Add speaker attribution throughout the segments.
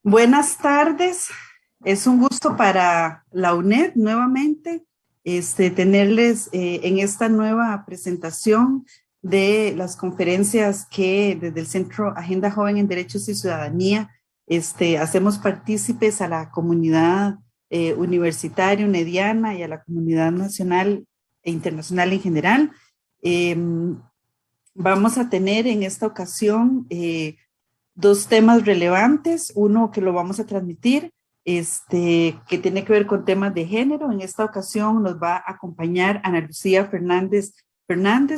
Speaker 1: Buenas tardes, es un gusto para la UNED nuevamente tenerles en esta nueva presentación de las conferencias que desde el Centro Agenda Joven en Derechos y Ciudadanía hacemos partícipes a la comunidad universitaria unediana y a la comunidad nacional e internacional en general. Vamos a tener en esta ocasión dos temas relevantes, uno que lo vamos a transmitir, que tiene que ver con temas de género. En esta ocasión nos va a acompañar Ana Lucía Fernández,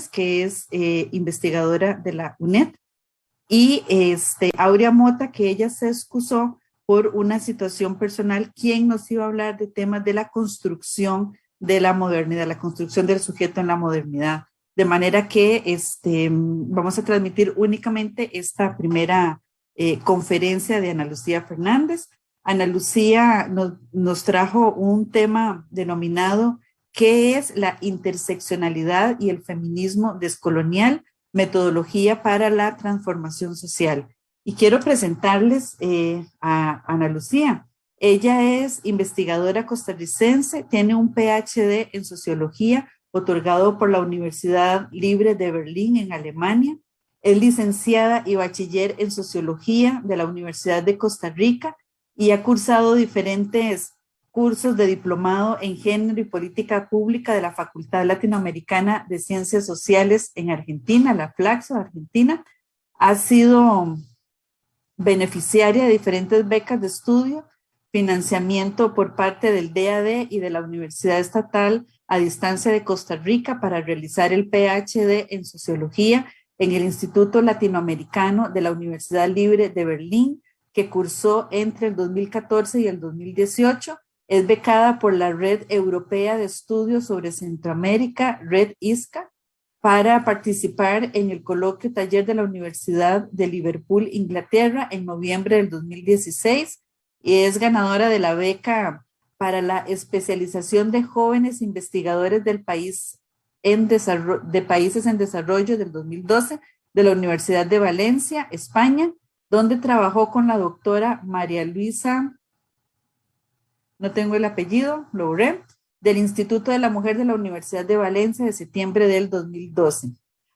Speaker 1: que es investigadora de la UNED, y Aurea Mota, que ella se excusó por una situación personal, quien nos iba a hablar de temas de la construcción de la modernidad, la construcción del sujeto en la modernidad. De manera que vamos a transmitir únicamente esta primera conferencia de Ana Lucía Fernández. Ana Lucía nos trajo un tema denominado ¿qué es la interseccionalidad y el feminismo descolonial? Metodología para la transformación social. Y quiero presentarles a Ana Lucía. Ella es investigadora costarricense, tiene un PhD en sociología otorgado por la Universidad Libre de Berlín en Alemania. Es licenciada y bachiller en sociología de la Universidad de Costa Rica y ha cursado diferentes cursos de diplomado en género y política pública de la Facultad Latinoamericana de Ciencias Sociales en Argentina, la Flaxo de Argentina. Ha sido beneficiaria de diferentes becas de estudio, financiamiento por parte del DAD y de la Universidad Estatal a Distancia de Costa Rica para realizar el PhD en Sociología en el Instituto Latinoamericano de la Universidad Libre de Berlín, que cursó entre el 2014 y el 2018. Es becada por la Red Europea de Estudios sobre Centroamérica, Red ISCA, para participar en el coloquio taller de la Universidad de Liverpool, Inglaterra, en noviembre del 2016, y es ganadora de la beca para la especialización de jóvenes investigadores del país de países en desarrollo del 2012 de la Universidad de Valencia, España, donde trabajó con la doctora María Luisa, no tengo el apellido, lo borré, del Instituto de la Mujer de la Universidad de Valencia de septiembre del 2012.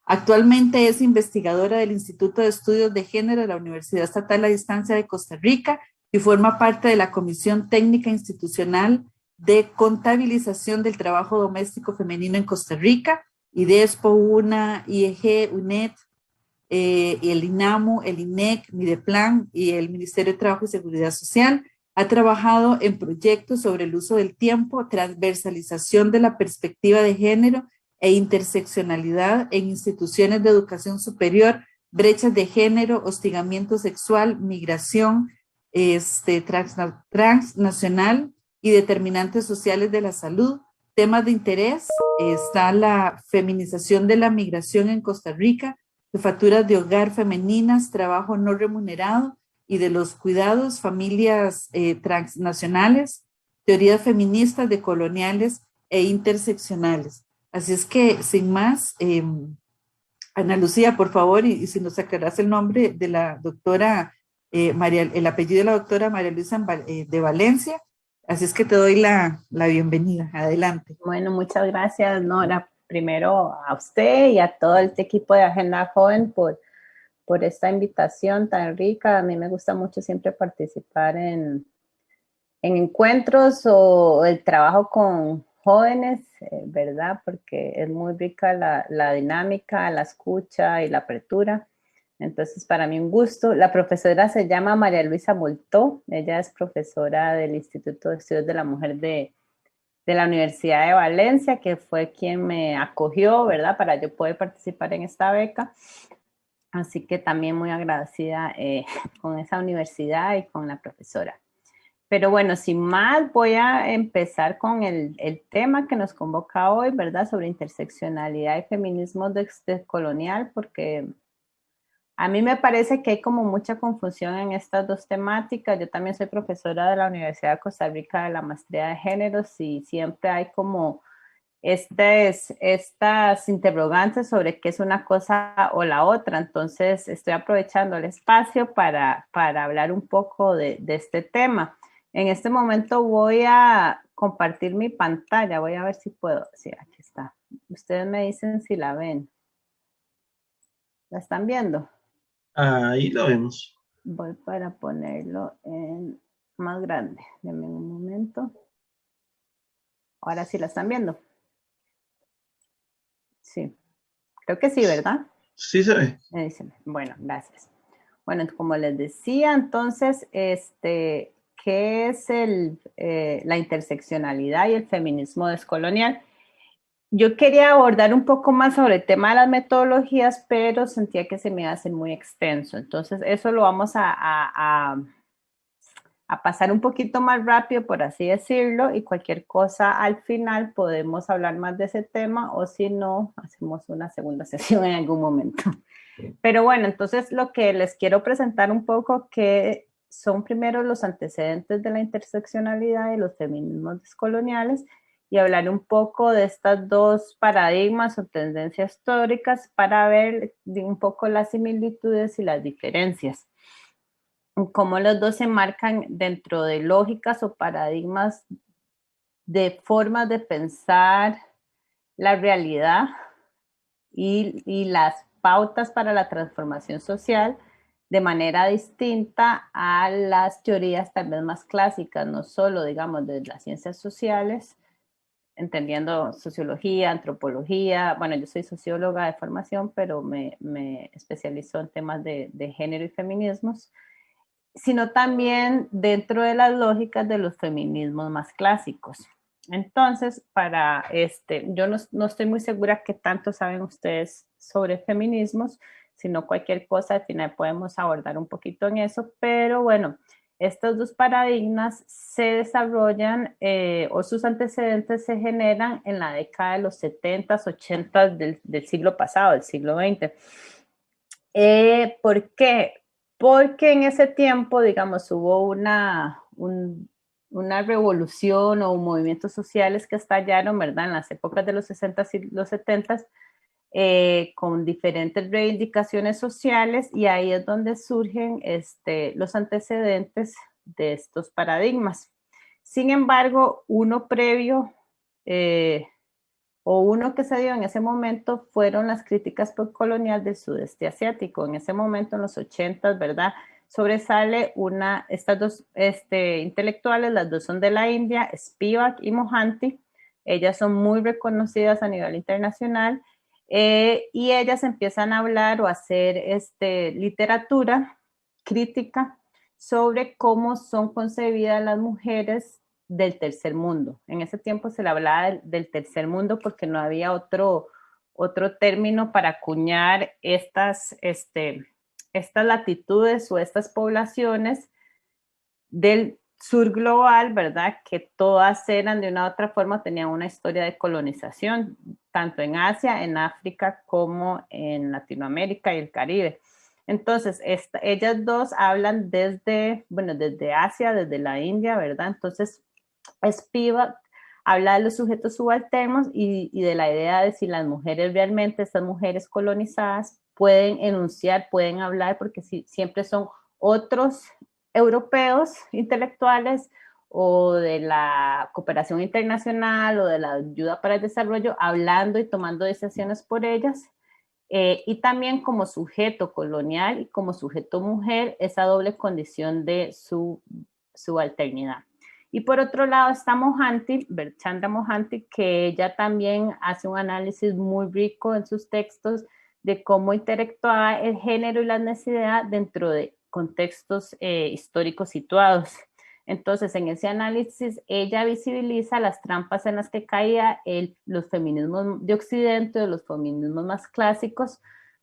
Speaker 1: Actualmente es investigadora del Instituto de Estudios de Género de la Universidad Estatal a Distancia de Costa Rica y forma parte de la Comisión Técnica Institucional de Contabilización del Trabajo Doméstico Femenino en Costa Rica, IDESPO, UNA, IEG, UNED, el INAMU, el INEC, Mideplan y el Ministerio de Trabajo y Seguridad Social. Ha trabajado en proyectos sobre el uso del tiempo, transversalización de la perspectiva de género e interseccionalidad en instituciones de educación superior, brechas de género, hostigamiento sexual, migración transnacional y determinantes sociales de la salud. Temas de interés, está la feminización de la migración en Costa Rica, jefaturas de hogar femeninas, trabajo no remunerado y de los cuidados, familias transnacionales, teorías feministas, decoloniales e interseccionales. Así es que, sin más, Ana Lucía, por favor, y si nos sacarás el nombre de la doctora, el apellido de la doctora María Luisa de Valencia. Así es que te doy la bienvenida. Adelante.
Speaker 2: Bueno, muchas gracias, Nora. Primero a usted y a todo el equipo de Agenda Joven por esta invitación tan rica. A mí me gusta mucho siempre participar en encuentros o el trabajo con jóvenes, ¿verdad? Porque es muy rica la dinámica, la escucha y la apertura. Entonces, para mí un gusto. La profesora se llama María Luisa Moltó. Ella es profesora del Instituto de Estudios de la Mujer de la Universidad de Valencia, que fue quien me acogió, ¿verdad? Para yo poder participar en esta beca. Así que también muy agradecida con esa universidad y con la profesora. Pero bueno, sin más, voy a empezar con el tema que nos convoca hoy, ¿verdad? Sobre interseccionalidad y feminismo descolonial, porque a mí me parece que hay como mucha confusión en estas dos temáticas. Yo también soy profesora de la Universidad de Costa Rica de la maestría de géneros y siempre hay como estas interrogantes sobre qué es una cosa o la otra. Entonces, estoy aprovechando el espacio para hablar un poco de este tema. En este momento voy a compartir mi pantalla. Voy a ver si puedo. Sí, aquí está. Ustedes me dicen si la ven. ¿La están viendo?
Speaker 3: Ahí lo vemos.
Speaker 2: Voy para ponerlo en más grande. Denme un momento. Ahora sí la están viendo. Sí, creo que sí, ¿verdad?
Speaker 3: Sí se ve.
Speaker 2: Bueno, gracias. Bueno, como les decía, entonces, ¿qué es la interseccionalidad y el feminismo descolonial? Yo quería abordar un poco más sobre el tema de las metodologías, pero sentía que se me hace muy extenso. Entonces, eso lo vamos a pasar un poquito más rápido, por así decirlo, y cualquier cosa al final podemos hablar más de ese tema, o si no, hacemos una segunda sesión en algún momento. Pero bueno, entonces lo que les quiero presentar un poco que son primero los antecedentes de la interseccionalidad y los feminismos descoloniales, y hablar un poco de estas dos paradigmas o tendencias históricas para ver un poco las similitudes y las diferencias. Cómo los dos se marcan dentro de lógicas o paradigmas de formas de pensar la realidad y las pautas para la transformación social de manera distinta a las teorías tal vez más clásicas, no solo, digamos, de las ciencias sociales, entendiendo sociología, antropología. Bueno, yo soy socióloga de formación, pero me especializo en temas de género y feminismos, sino también dentro de las lógicas de los feminismos más clásicos. Entonces, yo no estoy muy segura qué tanto saben ustedes sobre feminismos, sino cualquier cosa, al final podemos abordar un poquito en eso, pero bueno, estos dos paradigmas se desarrollan o sus antecedentes se generan en la década de los 70s, 80s del siglo pasado, del siglo XX. ¿Por qué? Porque en ese tiempo, digamos, hubo una revolución o movimientos sociales que estallaron, ¿verdad? En las épocas de los 60s y los 70s, con diferentes reivindicaciones sociales, y ahí es donde surgen los antecedentes de estos paradigmas. Sin embargo, uno previo o uno que se dio en ese momento fueron las críticas postcoloniales del sudeste asiático. En ese momento, en los 80s, ¿verdad? Sobresale estas dos intelectuales, las dos son de la India, Spivak y Mohanty. Ellas son muy reconocidas a nivel internacional, y ellas empiezan a hablar o a hacer literatura crítica sobre cómo son concebidas las mujeres del tercer mundo. En ese tiempo se le hablaba del tercer mundo porque no había otro término para acuñar estas latitudes o estas poblaciones del sur global, ¿verdad? Que todas eran de una u otra forma, tenían una historia de colonización, tanto en Asia, en África, como en Latinoamérica y el Caribe. Entonces, ellas dos hablan desde Asia, desde la India, ¿verdad? Entonces, Spivak habla de los sujetos subalternos y de la idea de si las mujeres realmente, estas mujeres colonizadas, pueden enunciar, pueden hablar, porque siempre son otros europeos intelectuales o de la cooperación internacional o de la ayuda para el desarrollo, hablando y tomando decisiones por ellas. Y también como sujeto colonial y como sujeto mujer, esa doble condición de su subalternidad. Y por otro lado está Mohanty, Chandra Mohanty, que ella también hace un análisis muy rico en sus textos de cómo interactúa el género y la necesidad dentro de contextos históricos situados. Entonces, en ese análisis, ella visibiliza las trampas en las que caía los feminismos de Occidente, los feminismos más clásicos,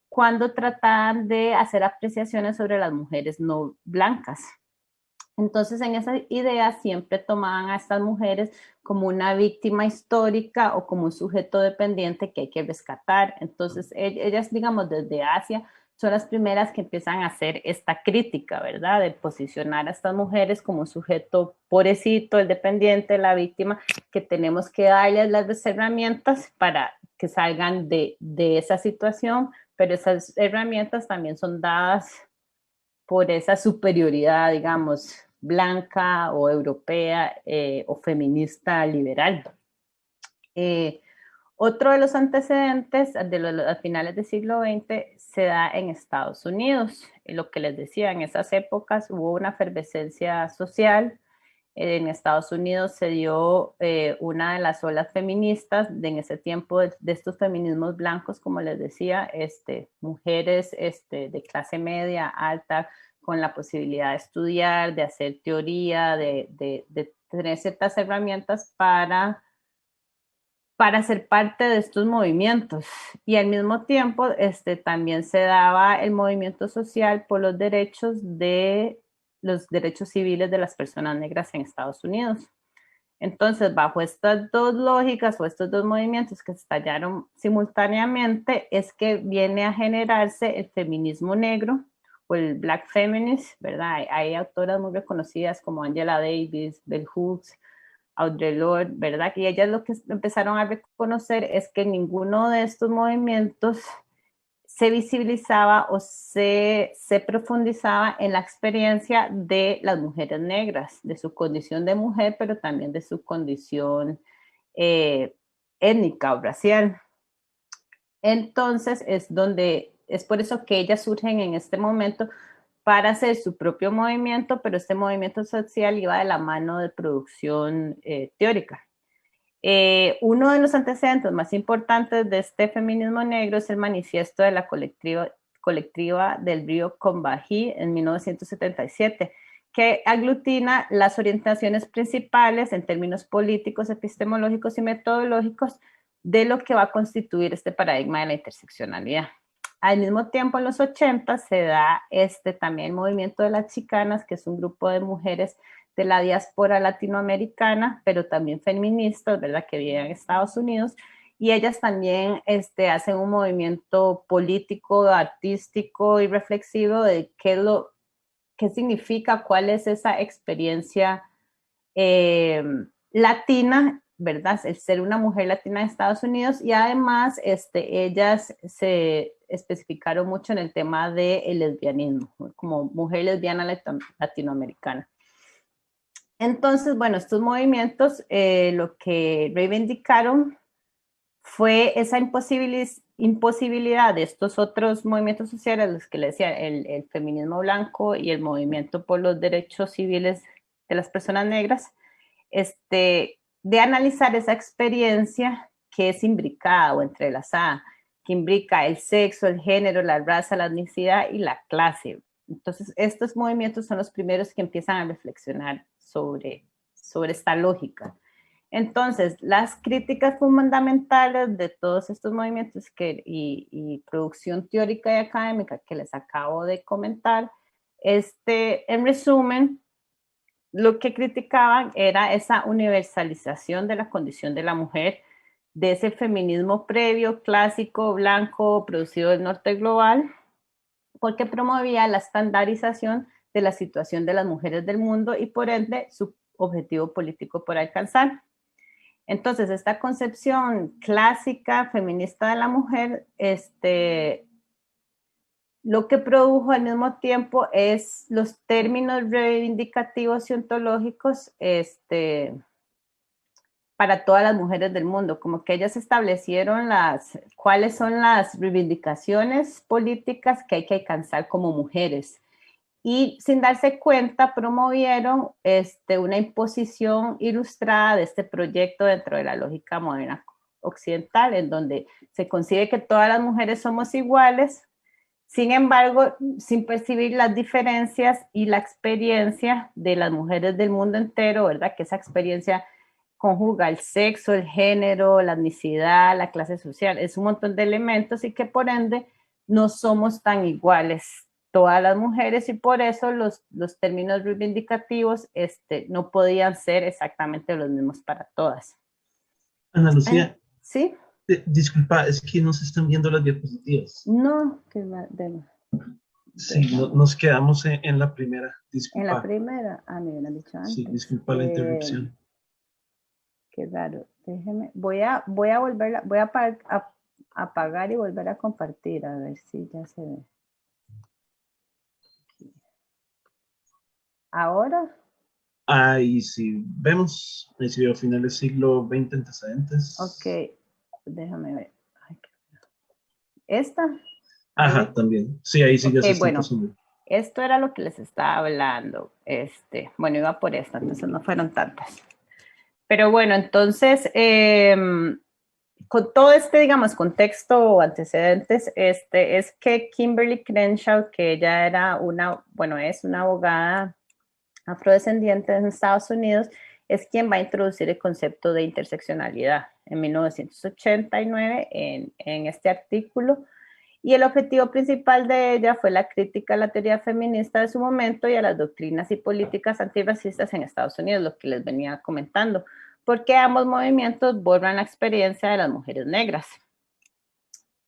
Speaker 2: cuando trataban de hacer apreciaciones sobre las mujeres no blancas. Entonces, en esa idea siempre tomaban a estas mujeres como una víctima histórica o como un sujeto dependiente que hay que rescatar. Entonces, ellas, digamos, desde Asia, son las primeras que empiezan a hacer esta crítica, ¿verdad? De posicionar a estas mujeres como un sujeto pobrecito, el dependiente, la víctima, que tenemos que darles las herramientas para que salgan de esa situación, pero esas herramientas también son dadas por esa superioridad, digamos, blanca o europea o feminista liberal. Otro de los antecedentes a finales del siglo XX se da en Estados Unidos. Lo que les decía, en esas épocas hubo una efervescencia social. En Estados Unidos se dio una de las olas feministas en ese tiempo de estos feminismos blancos, como les decía, mujeres de clase media, alta, con la posibilidad de estudiar, de hacer teoría, de tener ciertas herramientas para ser parte de estos movimientos. Y al mismo tiempo también se daba el movimiento social por los derechos civiles de las personas negras en Estados Unidos. Entonces, bajo estas dos lógicas o estos dos movimientos que estallaron simultáneamente, es que viene a generarse el feminismo negro o el Black Feminist, ¿verdad? Hay autoras muy reconocidas como Angela Davis, Bell Hooks, Audre Lorde, ¿verdad? Y ellas lo que empezaron a reconocer es que ninguno de estos movimientos se visibilizaba o se profundizaba en la experiencia de las mujeres negras, de su condición de mujer, pero también de su condición étnica o racial. Entonces es por eso que ellas surgen en este momento para hacer su propio movimiento, pero este movimiento social iba de la mano de producción teórica. Uno de los antecedentes más importantes de este feminismo negro es el manifiesto de la colectiva del río Combahee en 1977, que aglutina las orientaciones principales en términos políticos, epistemológicos y metodológicos de lo que va a constituir este paradigma de la interseccionalidad. Al mismo tiempo, en los 80 se da también el movimiento de las chicanas, que es un grupo de mujeres de la diáspora latinoamericana, pero también feministas, ¿verdad?, que viven en Estados Unidos, y ellas también hacen un movimiento político, artístico y reflexivo de qué significa, cuál es esa experiencia latina, ¿verdad? El ser una mujer latina en Estados Unidos, y además ellas se especificaron mucho en el tema del lesbianismo, como mujer lesbiana latinoamericana. Entonces, bueno, estos movimientos lo que reivindicaron fue esa imposibilidad de estos otros movimientos sociales, los que le decía, el feminismo blanco y el movimiento por los derechos civiles de las personas negras, de analizar esa experiencia que es imbricada o entrelazada, que imbrica el sexo, el género, la raza, la etnicidad y la clase. Entonces, estos movimientos son los primeros que empiezan a reflexionar sobre esta lógica. Entonces, las críticas fundamentales de todos estos movimientos y producción teórica y académica que les acabo de comentar, en resumen, lo que criticaban era esa universalización de la condición de la mujer, de ese feminismo previo, clásico, blanco, producido del norte global, porque promovía la estandarización de la situación de las mujeres del mundo y por ende su objetivo político por alcanzar. Entonces, esta concepción clásica feminista de la mujer, lo que produjo al mismo tiempo es los términos reivindicativos y ontológicos para todas las mujeres del mundo, como que ellas establecieron cuáles son las reivindicaciones políticas que hay que alcanzar como mujeres. Y sin darse cuenta promovieron una imposición ilustrada de este proyecto dentro de la lógica moderna occidental, en donde se concibe que todas las mujeres somos iguales, sin embargo, sin percibir las diferencias y la experiencia de las mujeres del mundo entero, ¿verdad? Que esa experiencia conjuga el sexo, el género, la etnicidad, la clase social, es un montón de elementos y que por ende no somos tan iguales todas las mujeres y por eso los términos reivindicativos no podían ser exactamente los mismos para todas.
Speaker 3: Ana Lucía,
Speaker 2: ¿Sí?
Speaker 3: disculpa, es que no se están viendo las diapositivas.
Speaker 2: No,
Speaker 3: Sí, nos quedamos en la primera,
Speaker 2: en la
Speaker 3: disculpa.
Speaker 2: primera, me hubieran dicho antes.
Speaker 3: Sí, disculpa la interrupción.
Speaker 2: Qué raro, déjeme, voy a volverla, voy a apagar y volver a compartir, a ver si ya se ve. ¿Ahora?
Speaker 3: Ahí sí vemos, ahí sí veo final del siglo XX antecedentes.
Speaker 2: Ok, déjame ver. Ay, ¿esta?
Speaker 3: Ajá,
Speaker 2: Ahí.
Speaker 3: también. Sí, ahí sí ya se está
Speaker 2: Bueno,
Speaker 3: pasando.
Speaker 2: esto era lo que les estaba hablando. Bueno, iba por esta, entonces no fueron tantas. Pero bueno, entonces, con todo digamos, contexto o antecedentes, es que Kimberly Crenshaw, que ella era es una abogada afrodescendiente en Estados Unidos, es quien va a introducir el concepto de interseccionalidad en 1989 en este artículo. Y el objetivo principal de ella fue la crítica a la teoría feminista de su momento y a las doctrinas y políticas antirracistas en Estados Unidos, lo que les venía comentando, porque ambos movimientos borran la experiencia de las mujeres negras.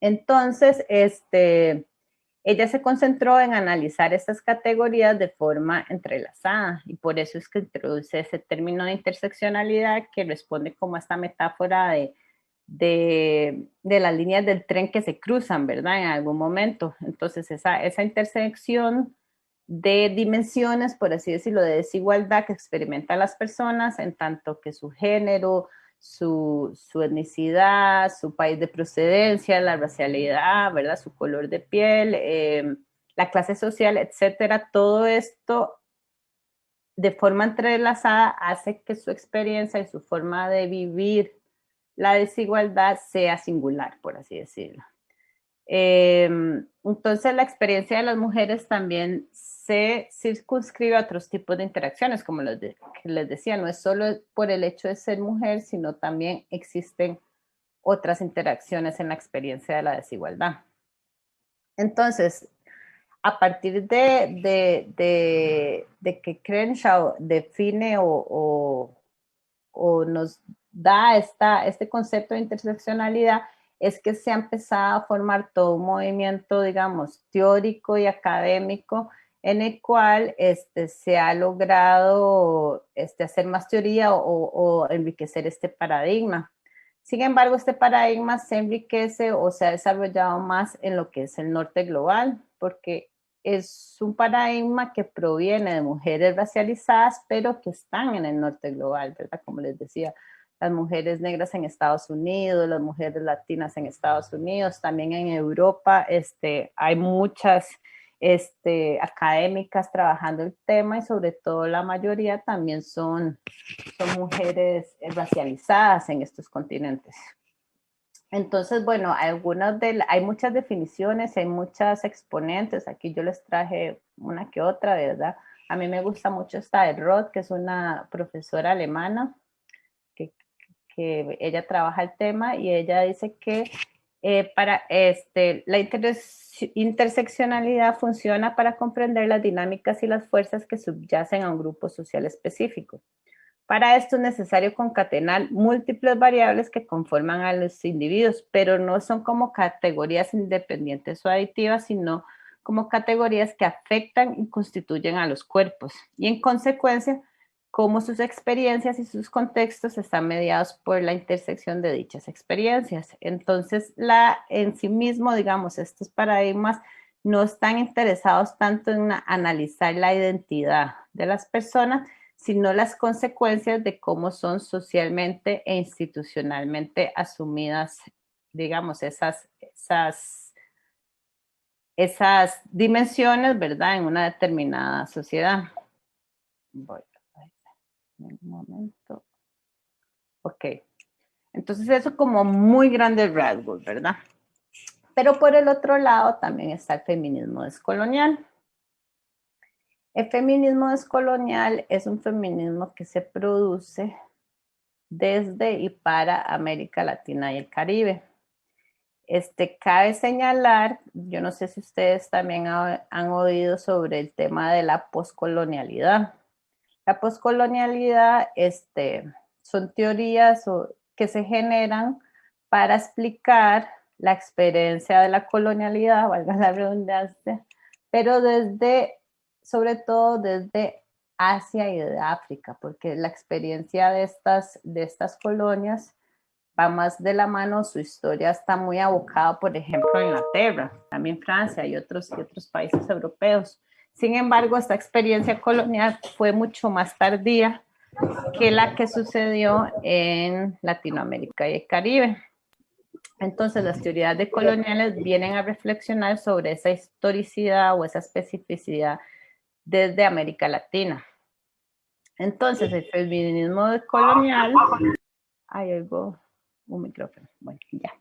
Speaker 2: Entonces, ella se concentró en analizar estas categorías de forma entrelazada y por eso es que introduce ese término de interseccionalidad que responde como a esta metáfora de las líneas del tren que se cruzan, ¿verdad? En algún momento. Entonces, esa intersección de dimensiones, por así decirlo, de desigualdad que experimentan las personas en tanto que su género, su etnicidad, su país de procedencia, la racialidad, ¿verdad? Su color de piel, la clase social, etcétera. Todo esto de forma entrelazada hace que su experiencia y su forma de vivir la desigualdad sea singular, por así decirlo. Entonces la experiencia de las mujeres también se circunscribe a otros tipos de interacciones, como les decía, no es solo por el hecho de ser mujer, sino también existen otras interacciones en la experiencia de la desigualdad. Entonces, a partir de que Crenshaw define o nos da este concepto de interseccionalidad, es que se ha empezado a formar todo un movimiento, digamos, teórico y académico en el cual se ha logrado hacer más teoría o enriquecer este paradigma. Sin embargo, este paradigma se enriquece o se ha desarrollado más en lo que es el norte global, porque es un paradigma que proviene de mujeres racializadas, pero que están en el norte global, ¿verdad? Como les decía, las mujeres negras en Estados Unidos, las mujeres latinas en Estados Unidos, también en Europa, hay muchas académicas trabajando el tema y sobre todo la mayoría también son mujeres racializadas en estos continentes. Entonces, bueno, hay muchas definiciones, hay muchas exponentes. Aquí yo les traje una que otra, ¿verdad? A mí me gusta mucho esta de Roth, que es una profesora alemana, que ella trabaja el tema y ella dice que la interseccionalidad funciona para comprender las dinámicas y las fuerzas que subyacen a un grupo social específico. Para esto es necesario concatenar múltiples variables que conforman a los individuos, pero no son como categorías independientes o aditivas, sino como categorías que afectan y constituyen a los cuerpos. Y en consecuencia, cómo sus experiencias y sus contextos están mediados por la intersección de dichas experiencias. Entonces, en sí mismo, digamos, estos paradigmas no están interesados tanto en analizar la identidad de las personas, sino las consecuencias de cómo son socialmente e institucionalmente asumidas, digamos, esas dimensiones, ¿verdad?, en una determinada sociedad. Voy a ver, en un momento. Ok. Entonces eso como muy grandes rasgos, ¿verdad? Pero por el otro lado también está el feminismo descolonial. El feminismo descolonial es un feminismo que se produce desde y para América Latina y el Caribe. Cabe señalar, yo no sé si ustedes también han oído sobre el tema de la poscolonialidad. La poscolonialidad son teorías que se generan para explicar la experiencia de la colonialidad, valga la redundancia, pero sobre todo desde Asia y de África, porque la experiencia de estas colonias va más de la mano, su historia está muy abocada, por ejemplo, a Inglaterra, también Francia y otros países europeos. Sin embargo, esta experiencia colonial fue mucho más tardía que la que sucedió en Latinoamérica y el Caribe. Entonces, las teorías decoloniales vienen a reflexionar sobre esa historicidad o esa especificidad desde América Latina. Entonces, el feminismo decolonial... Ay, oigo un micrófono. Bueno, ya.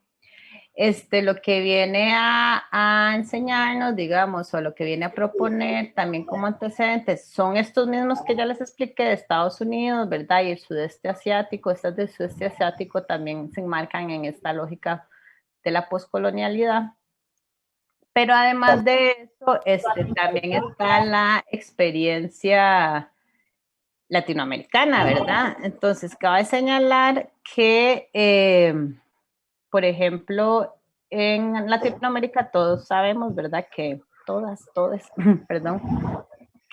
Speaker 2: Lo que viene a enseñarnos, digamos, o lo que viene a proponer también como antecedentes, son estos mismos que ya les expliqué de Estados Unidos, ¿verdad? Y el sudeste asiático, estas del sudeste asiático también se enmarcan en esta lógica de la poscolonialidad. Pero además de eso, también está la experiencia latinoamericana, ¿verdad? Entonces, cabe señalar que, por ejemplo, en Latinoamérica todos sabemos, ¿verdad? Que todos, perdón,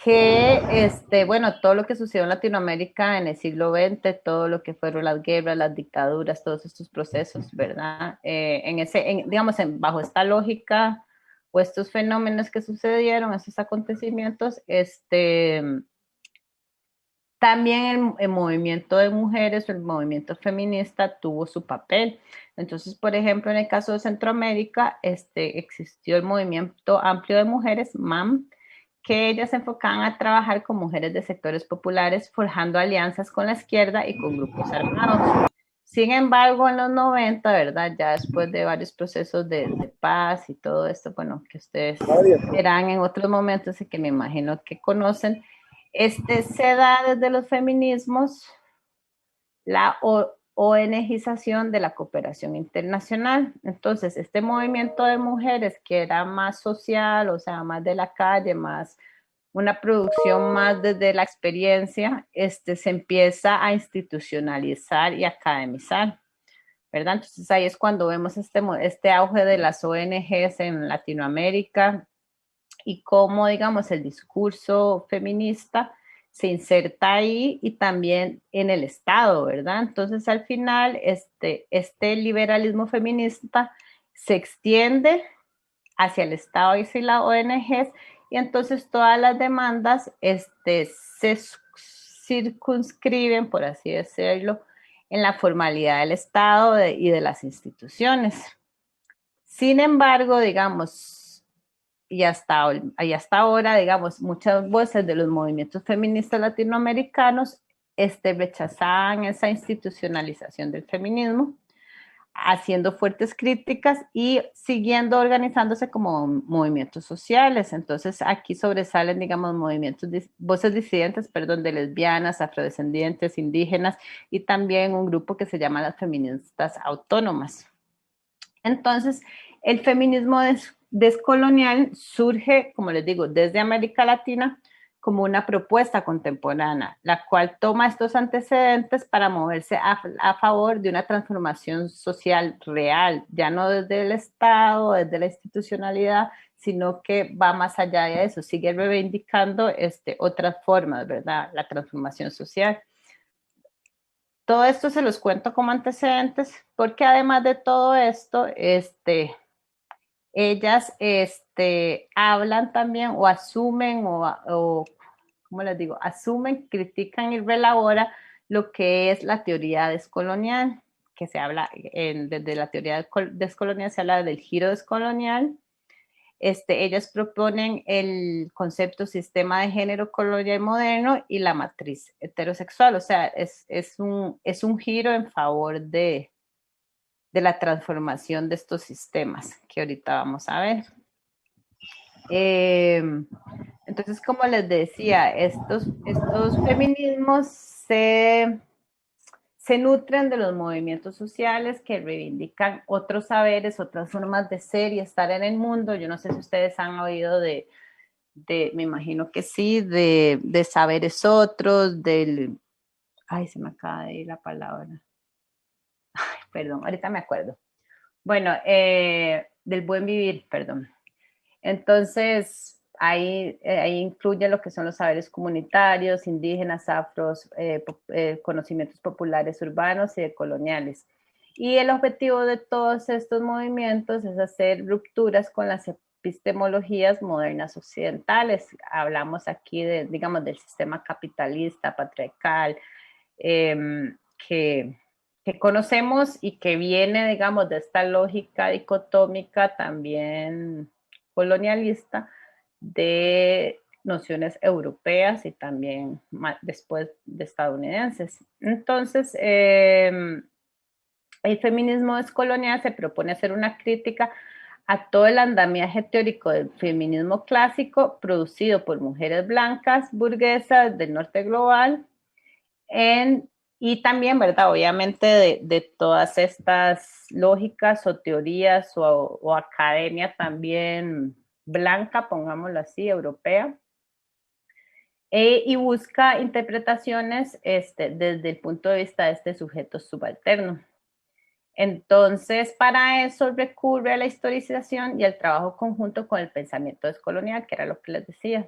Speaker 2: que, bueno, todo lo que sucedió en Latinoamérica en el siglo XX, todo lo que fueron las guerras, las dictaduras, todos estos procesos, ¿verdad? Digamos, bajo esta lógica o estos fenómenos que sucedieron, estos acontecimientos, también el movimiento de mujeres o el movimiento feminista tuvo su papel. Entonces, por ejemplo, en el caso de Centroamérica, existió el movimiento amplio de mujeres, MAM, que ellas se enfocaban a trabajar con mujeres de sectores populares, forjando alianzas con la izquierda y con grupos armados. Sin embargo, en los 90, ¿verdad? Ya después de varios procesos de paz y todo esto, bueno, que ustedes verán en otros momentos y que me imagino que conocen, se da desde los feminismos la ONGización de la cooperación internacional. Entonces, este movimiento de mujeres que era más social, o sea, más de la calle, más una producción más desde la experiencia, se empieza a institucionalizar y academizar, ¿verdad? Entonces ahí es cuando vemos este auge de las ONGs en Latinoamérica, y cómo, digamos, el discurso feminista se inserta ahí y también en el Estado, ¿verdad? Entonces, al final, este liberalismo feminista se extiende hacia el Estado y hacia las ONGs, y entonces todas las demandas se circunscriben, por así decirlo, en la formalidad del Estado y de las instituciones. Sin embargo, digamos, y hasta ahora, digamos, muchas voces de los movimientos feministas latinoamericanos rechazaban esa institucionalización del feminismo, haciendo fuertes críticas y siguiendo organizándose como movimientos sociales. Entonces, aquí sobresalen, digamos, voces disidentes, perdón, de lesbianas, afrodescendientes, indígenas, y también un grupo que se llama las feministas autónomas. Entonces, el feminismo descolonial surge, como les digo, desde América Latina como una propuesta contemporánea, la cual toma estos antecedentes para moverse a favor de una transformación social real, ya no desde el Estado, desde la institucionalidad, sino que va más allá de eso, sigue reivindicando otras formas, ¿verdad? La transformación social. Todo esto se los cuento como antecedentes, porque además de todo esto, ellas hablan también o asumen o ¿cómo les digo? Asumen, critican y relaboran lo que es la teoría descolonial, que se habla, desde la teoría descolonial se habla del giro descolonial. Ellas proponen el concepto sistema de género colonial moderno y la matriz heterosexual, o sea, es un giro en favor de la transformación de estos sistemas que ahorita vamos a ver. Entonces, como les decía, estos feminismos se se nutren de los movimientos sociales que reivindican otros saberes, otras formas de ser y estar en el mundo. Yo no sé si ustedes han oído me imagino que sí, de saberes otros, ay, se me acaba de ir la palabra. Ay, perdón, ahorita me acuerdo. Bueno, del buen vivir, perdón. Entonces, ahí incluye lo que son los saberes comunitarios, indígenas, afros, conocimientos populares urbanos y coloniales. Y el objetivo de todos estos movimientos es hacer rupturas con las epistemologías modernas occidentales. Hablamos aquí digamos, del sistema capitalista, patriarcal, que conocemos y que viene, digamos, de esta lógica dicotómica también colonialista de nociones europeas y también después de estadounidenses. Entonces, el feminismo descolonial se propone hacer una crítica a todo el andamiaje teórico del feminismo clásico producido por mujeres blancas, burguesas del norte global, y también, ¿verdad? Obviamente de todas estas lógicas o teorías o academia también blanca, pongámoslo así, europea, y busca interpretaciones desde el punto de vista de este sujeto subalterno. Entonces, para eso recurre a la historización y al trabajo conjunto con el pensamiento descolonial, que era lo que les decía.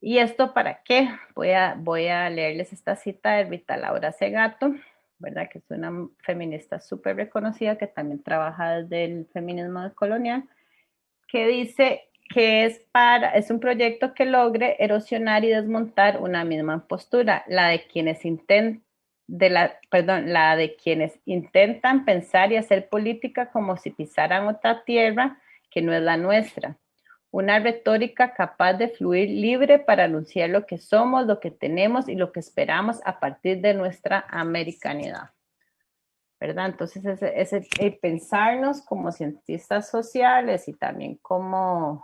Speaker 2: ¿Y esto para qué? Voy a leerles esta cita de Rita Laura Segato, ¿verdad? Que es una feminista súper reconocida que también trabaja desde el feminismo descolonial, que dice que es un proyecto que logre erosionar y desmontar una misma postura, la de quienes intentan pensar y hacer política como si pisaran otra tierra que no es la nuestra. Una retórica capaz de fluir libre para anunciar lo que somos, lo que tenemos y lo que esperamos a partir de nuestra americanidad, ¿verdad? Entonces, ese pensarnos como cientistas sociales y también como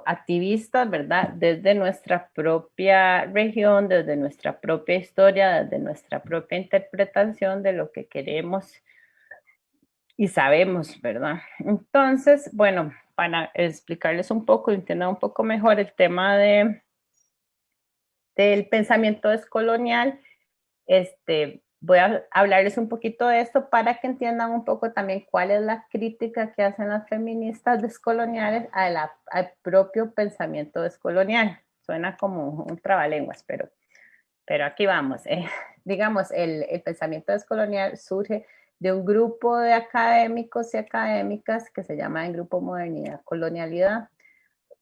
Speaker 2: activistas, ¿verdad? Desde nuestra propia región, desde nuestra propia historia, desde nuestra propia interpretación de lo que queremos y sabemos, ¿verdad? Entonces, bueno, para explicarles un poco, entender un poco mejor el tema del pensamiento descolonial, voy a hablarles un poquito de esto para que entiendan un poco también cuál es la crítica que hacen las feministas descoloniales al propio pensamiento descolonial. Suena como un trabalenguas, pero aquí vamos. Digamos, el pensamiento descolonial surge de un grupo de académicos y académicas que se llama el Grupo Modernidad Colonialidad,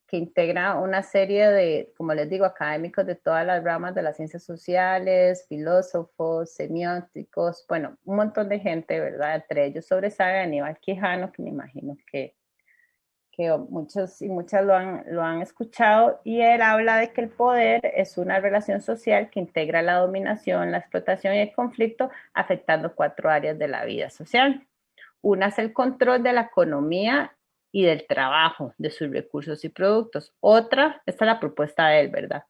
Speaker 2: que integra una serie de, como les digo, académicos de todas las ramas de las ciencias sociales, filósofos, semióticos, bueno, un montón de gente, ¿verdad? Entre ellos sobresale Aníbal Quijano, que me imagino que muchos y muchas lo han escuchado, y él habla de que el poder es una relación social que integra la dominación, la explotación y el conflicto, afectando 4 áreas de la vida social. Una es el control de la economía y del trabajo, de sus recursos y productos. Otra, esta es la propuesta de él, ¿verdad?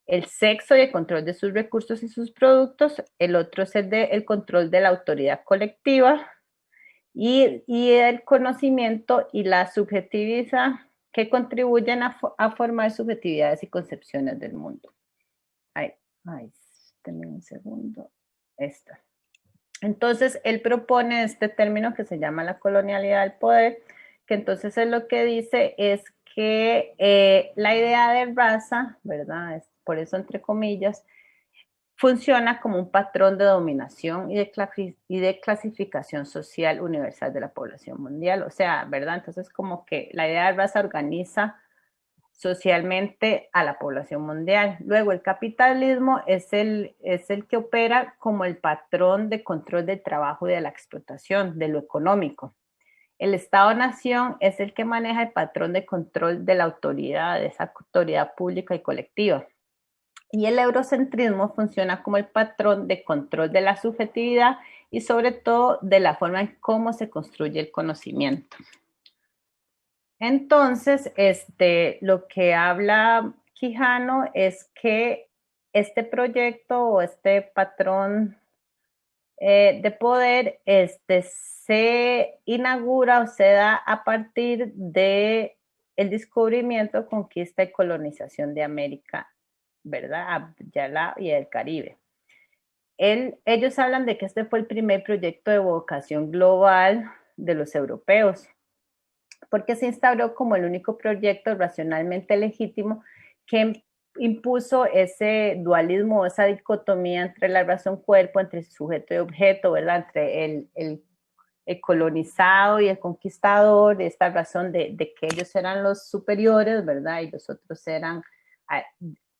Speaker 2: El sexo y el control de sus recursos y sus productos. El otro es el control de la autoridad colectiva y el conocimiento y la subjetividad que contribuyen a formar subjetividades y concepciones del mundo. Ay, denme un segundo. Esta. Entonces, él propone este término que se llama la colonialidad del poder, que entonces es lo que dice es que la idea de raza, ¿verdad? Por eso entre comillas, funciona como un patrón de dominación y de clasificación social universal de la población mundial. O sea, ¿verdad? Entonces, como que la idea de raza organiza socialmente a la población mundial. Luego, el capitalismo es el que opera como el patrón de control del trabajo y de la explotación, de lo económico. El Estado-nación es el que maneja el patrón de control de la autoridad, de esa autoridad pública y colectiva. Y el eurocentrismo funciona como el patrón de control de la subjetividad y sobre todo de la forma en cómo se construye el conocimiento. Entonces, lo que habla Quijano es que este proyecto o este patrón de poder se inaugura o se da a partir de el descubrimiento, conquista y colonización de América, ¿verdad? Y el Caribe. Ellos hablan de que este fue el primer proyecto de vocación global de los europeos, porque se instauró como el único proyecto racionalmente legítimo que impuso ese dualismo, esa dicotomía entre la razón-cuerpo, entre sujeto y objeto, ¿verdad? Entre el colonizado y el conquistador, esta razón de que ellos eran los superiores, ¿verdad? Y los otros eran,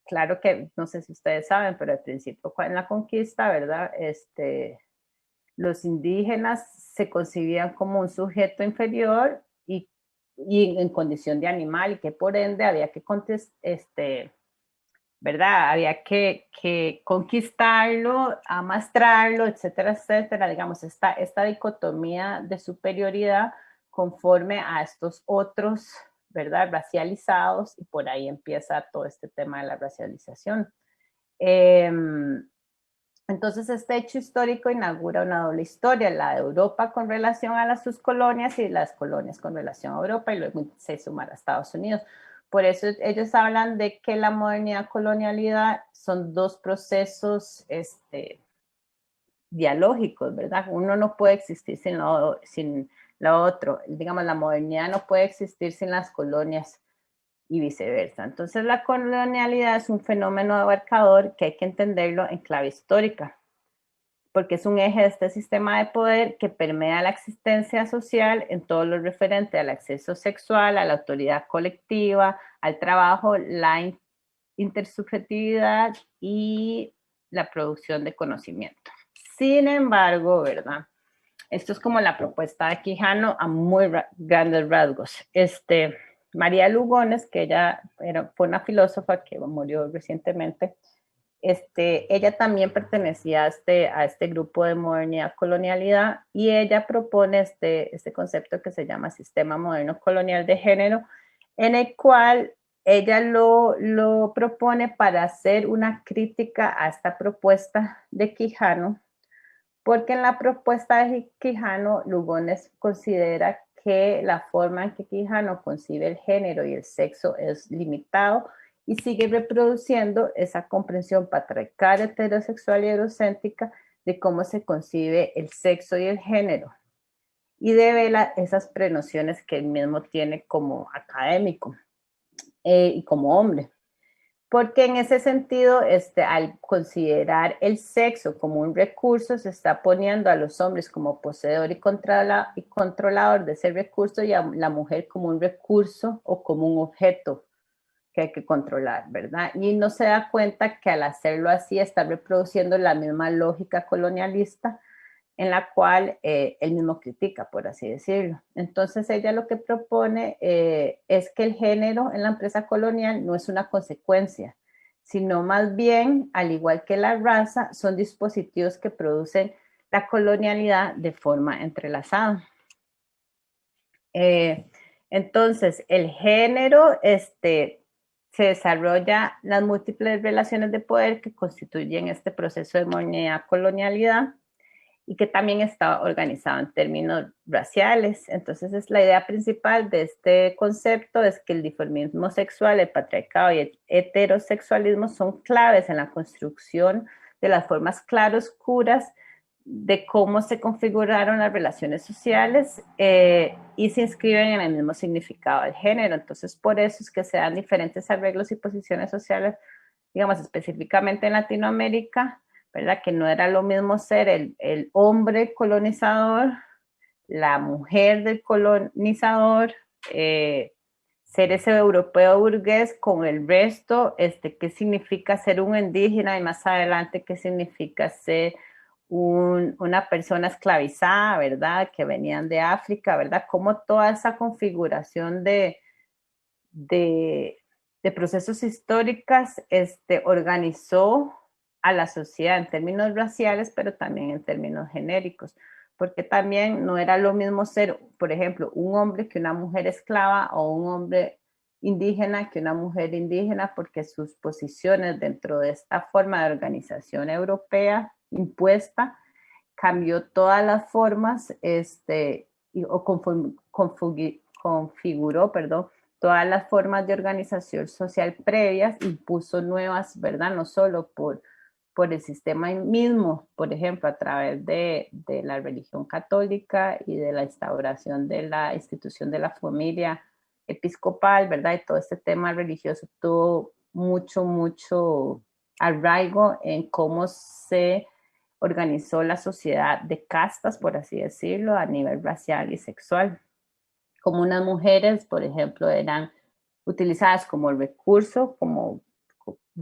Speaker 2: claro que, no sé si ustedes saben, pero al principio en la conquista, ¿verdad? Los indígenas se concibían como un sujeto inferior y en condición de animal, y que por ende había que ¿verdad? Había que conquistarlo, amastrarlo, etcétera, etcétera. Digamos, esta dicotomía de superioridad conforme a estos otros, ¿verdad? Racializados, y por ahí empieza todo este tema de la racialización. Entonces, este hecho histórico inaugura una doble historia, la de Europa con relación a sus colonias y las colonias con relación a Europa, y luego se sumará a Estados Unidos. Por eso ellos hablan de que la modernidad colonialidad son dos procesos dialógicos, ¿verdad? Uno no puede existir sin lo otro. Digamos, la modernidad no puede existir sin las colonias y viceversa. Entonces, la colonialidad es un fenómeno abarcador que hay que entenderlo en clave histórica, porque es un eje de este sistema de poder que permea la existencia social en todo lo referente al acceso sexual, a la autoridad colectiva, al trabajo, la intersubjetividad y la producción de conocimiento. Sin embargo, ¿verdad? Esto es como la propuesta de Quijano a muy grandes rasgos. María Lugones, que ella fue una filósofa que murió recientemente, ella también pertenecía a este grupo de modernidad colonialidad, y ella propone este concepto que se llama sistema moderno colonial de género, en el cual ella lo propone para hacer una crítica a esta propuesta de Quijano, porque en la propuesta de Quijano, Lugones considera que la forma en que Quijano concibe el género y el sexo es limitado, y sigue reproduciendo esa comprensión patriarcal, heterosexual y eurocéntrica de cómo se concibe el sexo y el género, y devela esas prenociones que él mismo tiene como académico y como hombre. Porque en ese sentido, al considerar el sexo como un recurso, se está poniendo a los hombres como poseedor y controlador de ese recurso, y a la mujer como un recurso o como un objeto que hay que controlar, ¿verdad? Y no se da cuenta que al hacerlo así está reproduciendo la misma lógica colonialista en la cual él mismo critica, por así decirlo. Entonces ella lo que propone es que el género en la empresa colonial no es una consecuencia, sino más bien, al igual que la raza, son dispositivos que producen la colonialidad de forma entrelazada. Entonces, el género se desarrolla las múltiples relaciones de poder que constituyen este proceso de modernidad colonialidad, y que también está organizado en términos raciales. Entonces, la idea principal de este concepto es que el dimorfismo sexual, el patriarcado y el heterosexualismo son claves en la construcción de las formas claroscuras de cómo se configuraron las relaciones sociales y se inscriben en el mismo significado del género. Entonces, por eso es que se dan diferentes arreglos y posiciones sociales, digamos, específicamente en Latinoamérica, ¿verdad? Que no era lo mismo ser el hombre colonizador, la mujer del colonizador, ser ese europeo burgués con el resto, qué significa ser un indígena, y más adelante qué significa ser una persona esclavizada, ¿verdad? Que venían de África, ¿verdad? Cómo toda esa configuración de procesos históricos organizó a la sociedad en términos raciales, pero también en términos genéricos, porque también no era lo mismo ser, por ejemplo, un hombre que una mujer esclava, o un hombre indígena que una mujer indígena, porque sus posiciones dentro de esta forma de organización europea impuesta cambió todas las formas, o configuró, perdón, todas las formas de organización social previas, impuso nuevas, ¿verdad? No solo por el sistema mismo, por ejemplo, a través de la religión católica y de la instauración de la institución de la familia episcopal, ¿verdad? Y todo este tema religioso tuvo mucho arraigo en cómo se organizó la sociedad de castas, por así decirlo, a nivel racial y sexual. Como unas mujeres, por ejemplo, eran utilizadas como recurso, como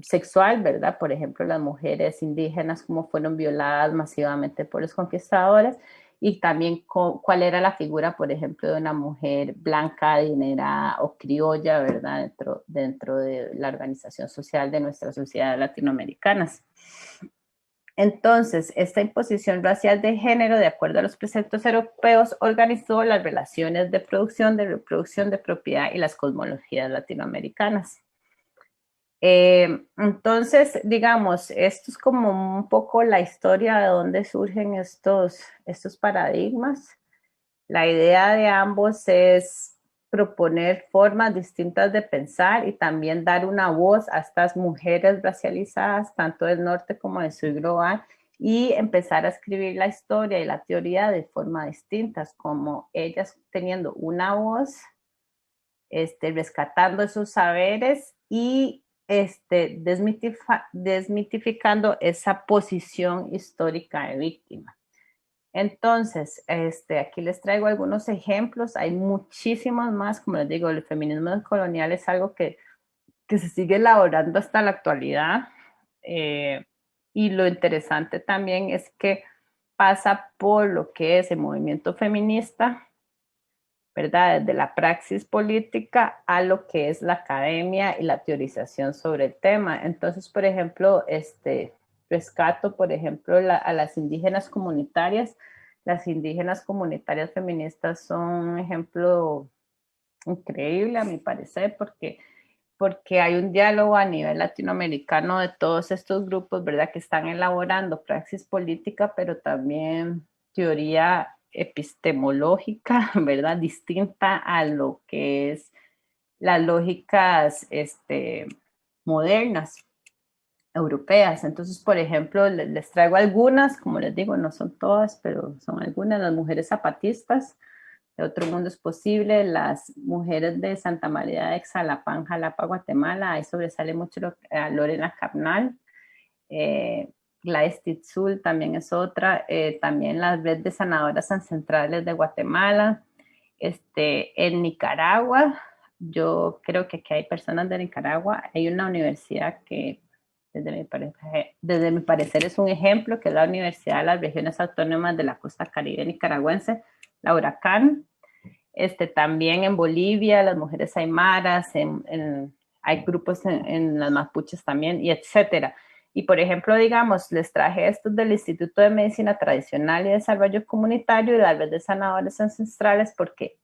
Speaker 2: sexual, ¿verdad? Por ejemplo, las mujeres indígenas, como fueron violadas masivamente por los conquistadores, y también cuál era la figura, por ejemplo, de una mujer blanca, adinerada o criolla, ¿verdad? Dentro de la organización social de nuestras sociedades latinoamericanas. Entonces, esta imposición racial de género, de acuerdo a los preceptos europeos, organizó las relaciones de producción, de reproducción, de propiedad y las cosmologías latinoamericanas. Entonces, digamos, esto es como un poco la historia de dónde surgen estos paradigmas. La idea de ambos es proponer formas distintas de pensar y también dar una voz a estas mujeres racializadas, tanto del norte como del sur global, y empezar a escribir la historia y la teoría de forma distintas, como ellas teniendo una voz, rescatando esos saberes y desmitificando esa posición histórica de víctima. Entonces, aquí les traigo algunos ejemplos, hay muchísimos más, como les digo, el feminismo colonial es algo que se sigue elaborando hasta la actualidad, y lo interesante también es que pasa por lo que es el movimiento feminista, ¿verdad? Desde la praxis política a lo que es la academia y la teorización sobre el tema. Entonces, por ejemplo, rescato, por ejemplo, a las indígenas comunitarias. Las indígenas comunitarias feministas son un ejemplo increíble, a mi parecer, porque hay un diálogo a nivel latinoamericano de todos estos grupos, ¿verdad? Que están elaborando praxis política, pero también teoría epistemológica, ¿verdad? Distinta a lo que es las lógicas modernas europeas. Entonces, por ejemplo, les traigo algunas, como les digo, no son todas, pero son algunas, las mujeres zapatistas, de Otro Mundo es Posible, las mujeres de Santa María de Xalapán, Jalapa, Guatemala, ahí sobresale mucho Lorena Cabnal, Gladys Titzul también es otra, también la red de sanadoras ancestrales de Guatemala, en Nicaragua, yo creo que aquí hay personas de Nicaragua, hay una universidad que desde mi parecer es un ejemplo, que es la Universidad de las Regiones Autónomas de la Costa Caribe Nicaragüense, la Huracán. También en Bolivia, las mujeres aymaras, hay grupos en las mapuches también, y etcétera. Y por ejemplo, digamos, les traje estos del Instituto de Medicina Tradicional y Desarrollo Comunitario y la red de sanadores ancestrales porque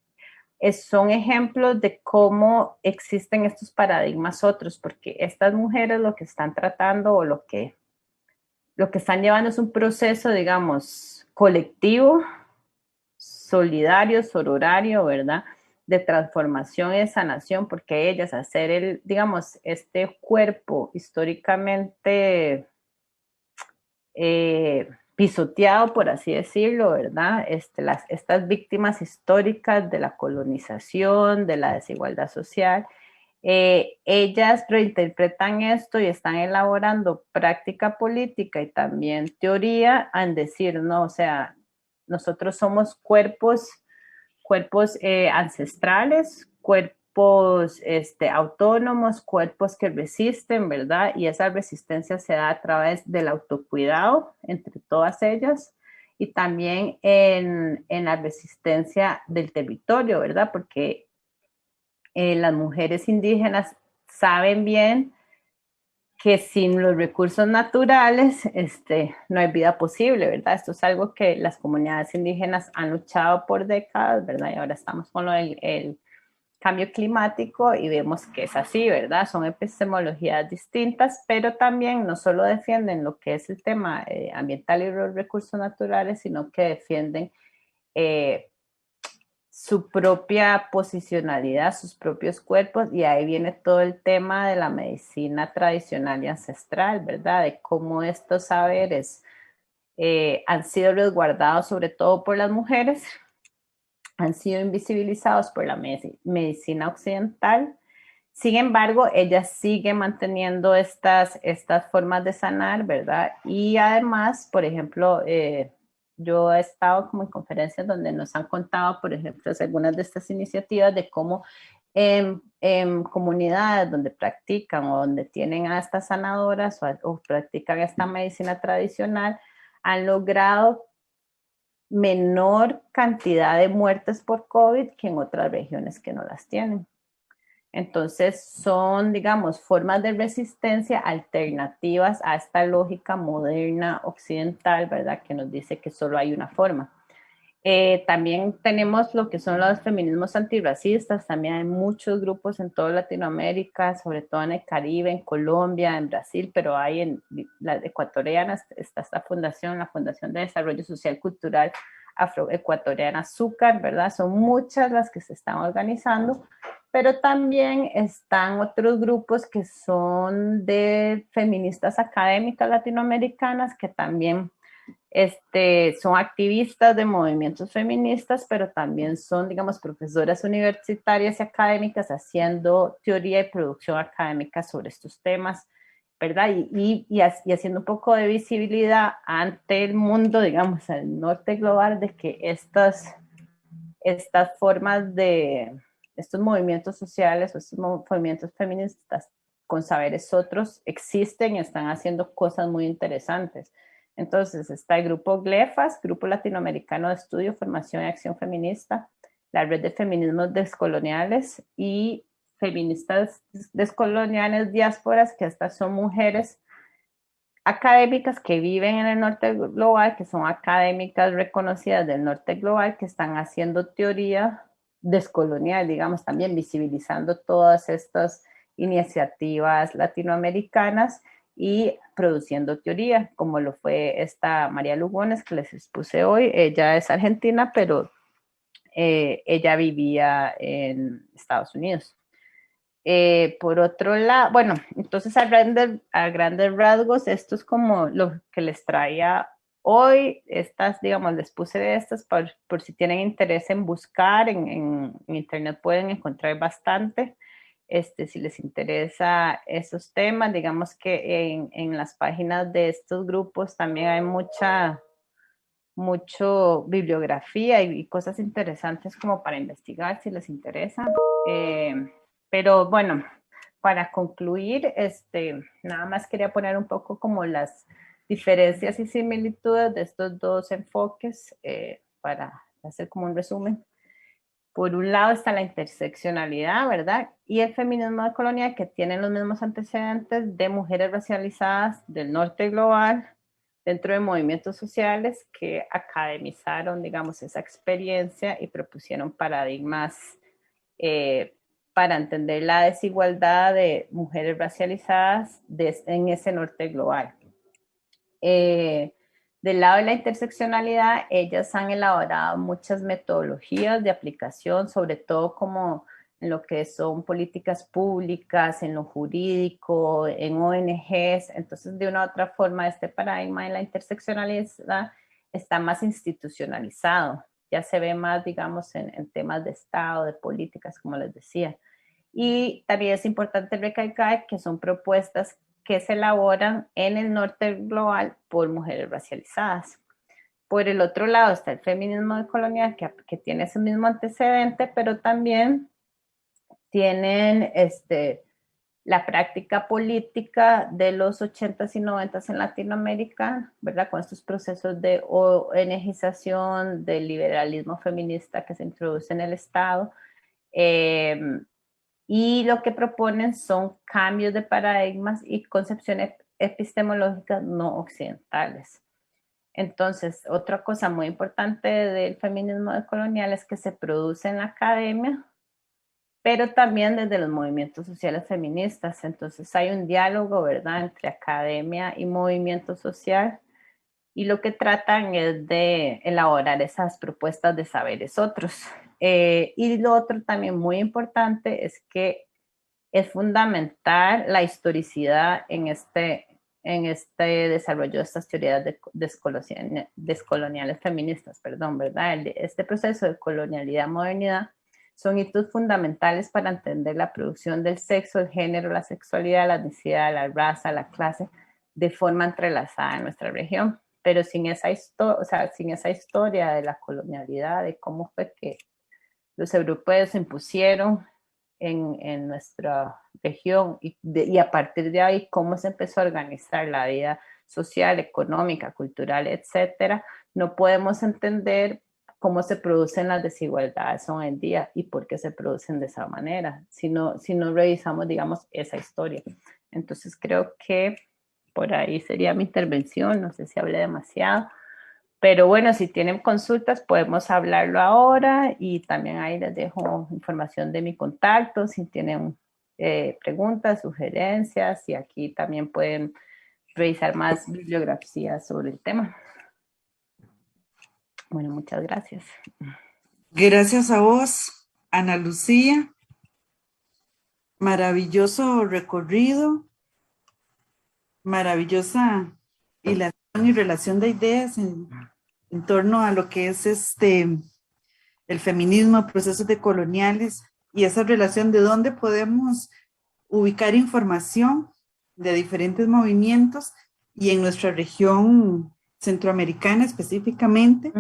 Speaker 2: son ejemplos de cómo existen estos paradigmas otros, porque estas mujeres lo que están tratando o lo que están llevando es un proceso, digamos, colectivo, solidario, sororario, ¿verdad? De transformación y de sanación, porque ellas hacer digamos, este cuerpo históricamente pisoteado, por así decirlo, ¿verdad? Estas víctimas históricas de la colonización, de la desigualdad social, ellas reinterpretan esto y están elaborando práctica política y también teoría en decir, no, o sea, nosotros somos cuerpos ancestrales, cuerpos autónomos, cuerpos que resisten, ¿verdad? Y esa resistencia se da a través del autocuidado entre todas ellas y también en la resistencia del territorio, ¿verdad? Porque las mujeres indígenas saben bien que sin los recursos naturales no hay vida posible, ¿verdad? Esto es algo que las comunidades indígenas han luchado por décadas, ¿verdad? Y ahora estamos con cambio climático y vemos que es así, ¿verdad? Son epistemologías distintas, pero también no solo defienden lo que es el tema ambiental y los recursos naturales, sino que defienden su propia posicionalidad, sus propios cuerpos, y ahí viene todo el tema de la medicina tradicional y ancestral, ¿verdad? De cómo estos saberes han sido resguardados sobre todo por las mujeres, han sido invisibilizados por la medicina occidental. Sin embargo, ella sigue manteniendo estas formas de sanar, ¿verdad? Y además, por ejemplo, yo he estado como en conferencias donde nos han contado, por ejemplo, algunas de estas iniciativas de cómo en comunidades donde practican o donde tienen a estas sanadoras o practican esta medicina tradicional, han logrado menor cantidad de muertes por COVID que en otras regiones que no las tienen. Entonces son, digamos, formas de resistencia alternativas a esta lógica moderna occidental, ¿verdad? Que nos dice que solo hay una forma. También tenemos lo que son los feminismos antirracistas, también hay muchos grupos en toda Latinoamérica, sobre todo en el Caribe, en Colombia, en Brasil, pero hay en las ecuatorianas, está esta fundación, la Fundación de Desarrollo Social Cultural Afroecuatoriana Azúcar, ¿verdad? Son muchas las que se están organizando, pero también están otros grupos que son de feministas académicas latinoamericanas que también son activistas de movimientos feministas, pero también son, digamos, profesoras universitarias y académicas haciendo teoría y producción académica sobre estos temas, ¿verdad? Y haciendo un poco de visibilidad ante el mundo, digamos, al norte global, de que estas formas de, estos movimientos sociales o estos movimientos feministas con saberes otros existen y están haciendo cosas muy interesantes. Entonces está el grupo GLEFAS, Grupo Latinoamericano de Estudio, Formación y Acción Feminista, la Red de Feminismos Descoloniales y Feministas Descoloniales Diásporas, que estas son mujeres académicas que viven en el norte global, que son académicas reconocidas del norte global, que están haciendo teoría descolonial, digamos, también visibilizando todas estas iniciativas latinoamericanas y produciendo teoría, como lo fue esta María Lugones que les expuse hoy. Ella es argentina, pero ella vivía en Estados Unidos. Por otro lado, bueno, entonces a grandes rasgos, esto es como lo que les traía hoy. Estas, digamos, les puse de estas por si tienen interés en buscar, en internet pueden encontrar bastante. Si les interesa esos temas, digamos que en las páginas de estos grupos también hay mucho bibliografía y cosas interesantes como para investigar si les interesa. Pero bueno, para concluir, nada más quería poner un poco como las diferencias y similitudes de estos dos enfoques para hacer como un resumen. Por un lado está la interseccionalidad, ¿verdad? Y el feminismo decolonial, que tienen los mismos antecedentes de mujeres racializadas del norte global dentro de movimientos sociales que academizaron, digamos, esa experiencia y propusieron paradigmas para entender la desigualdad de mujeres racializadas en ese norte global. Del lado de la interseccionalidad, ellas han elaborado muchas metodologías de aplicación, sobre todo como en lo que son políticas públicas, en lo jurídico, en ONGs. Entonces, de una u otra forma, este paradigma de la interseccionalidad está más institucionalizado. Ya se ve más, digamos, en temas de Estado, de políticas, como les decía. Y también es importante recalcar que son propuestas que se elaboran en el norte global por mujeres racializadas. Por el otro lado está el feminismo decolonial, que tiene ese mismo antecedente, pero también tienen la práctica política de los 80s y 90s en Latinoamérica, ¿verdad? Con estos procesos de ONGización, del liberalismo feminista que se introduce en el Estado. Y lo que proponen son cambios de paradigmas y concepciones epistemológicas no occidentales. Entonces, otra cosa muy importante del feminismo decolonial es que se produce en la academia pero también desde los movimientos sociales feministas. Entonces hay un diálogo, ¿verdad?, entre academia y movimiento social, y lo que tratan es de elaborar esas propuestas de saberes otros. Y lo otro también muy importante es que es fundamental la historicidad en este desarrollo de estas teorías descoloniales feministas, perdón, ¿verdad? Este proceso de colonialidad, modernidad, son hitos fundamentales para entender la producción del sexo, el género, la sexualidad, la etnicidad, la raza, la clase, de forma entrelazada en nuestra región. Pero sin esa historia de la colonialidad, de cómo fue que los europeos se impusieron en nuestra región y a partir de ahí cómo se empezó a organizar la vida social, económica, cultural, etcétera, no podemos entender cómo se producen las desigualdades hoy en día y por qué se producen de esa manera, si no revisamos, digamos, esa historia. Entonces creo que por ahí sería mi intervención, no sé si hablé demasiado, pero bueno, si tienen consultas podemos hablarlo ahora, y también ahí les dejo información de mi contacto, si tienen preguntas, sugerencias, y aquí también pueden revisar más bibliografía sobre el tema. Bueno, muchas gracias.
Speaker 1: Gracias a vos, Ana Lucía. Maravilloso recorrido, maravillosa hilación y relación de ideas en torno a lo que es el feminismo, procesos decoloniales, y esa relación de dónde podemos ubicar información de diferentes movimientos y en nuestra región centroamericana específicamente,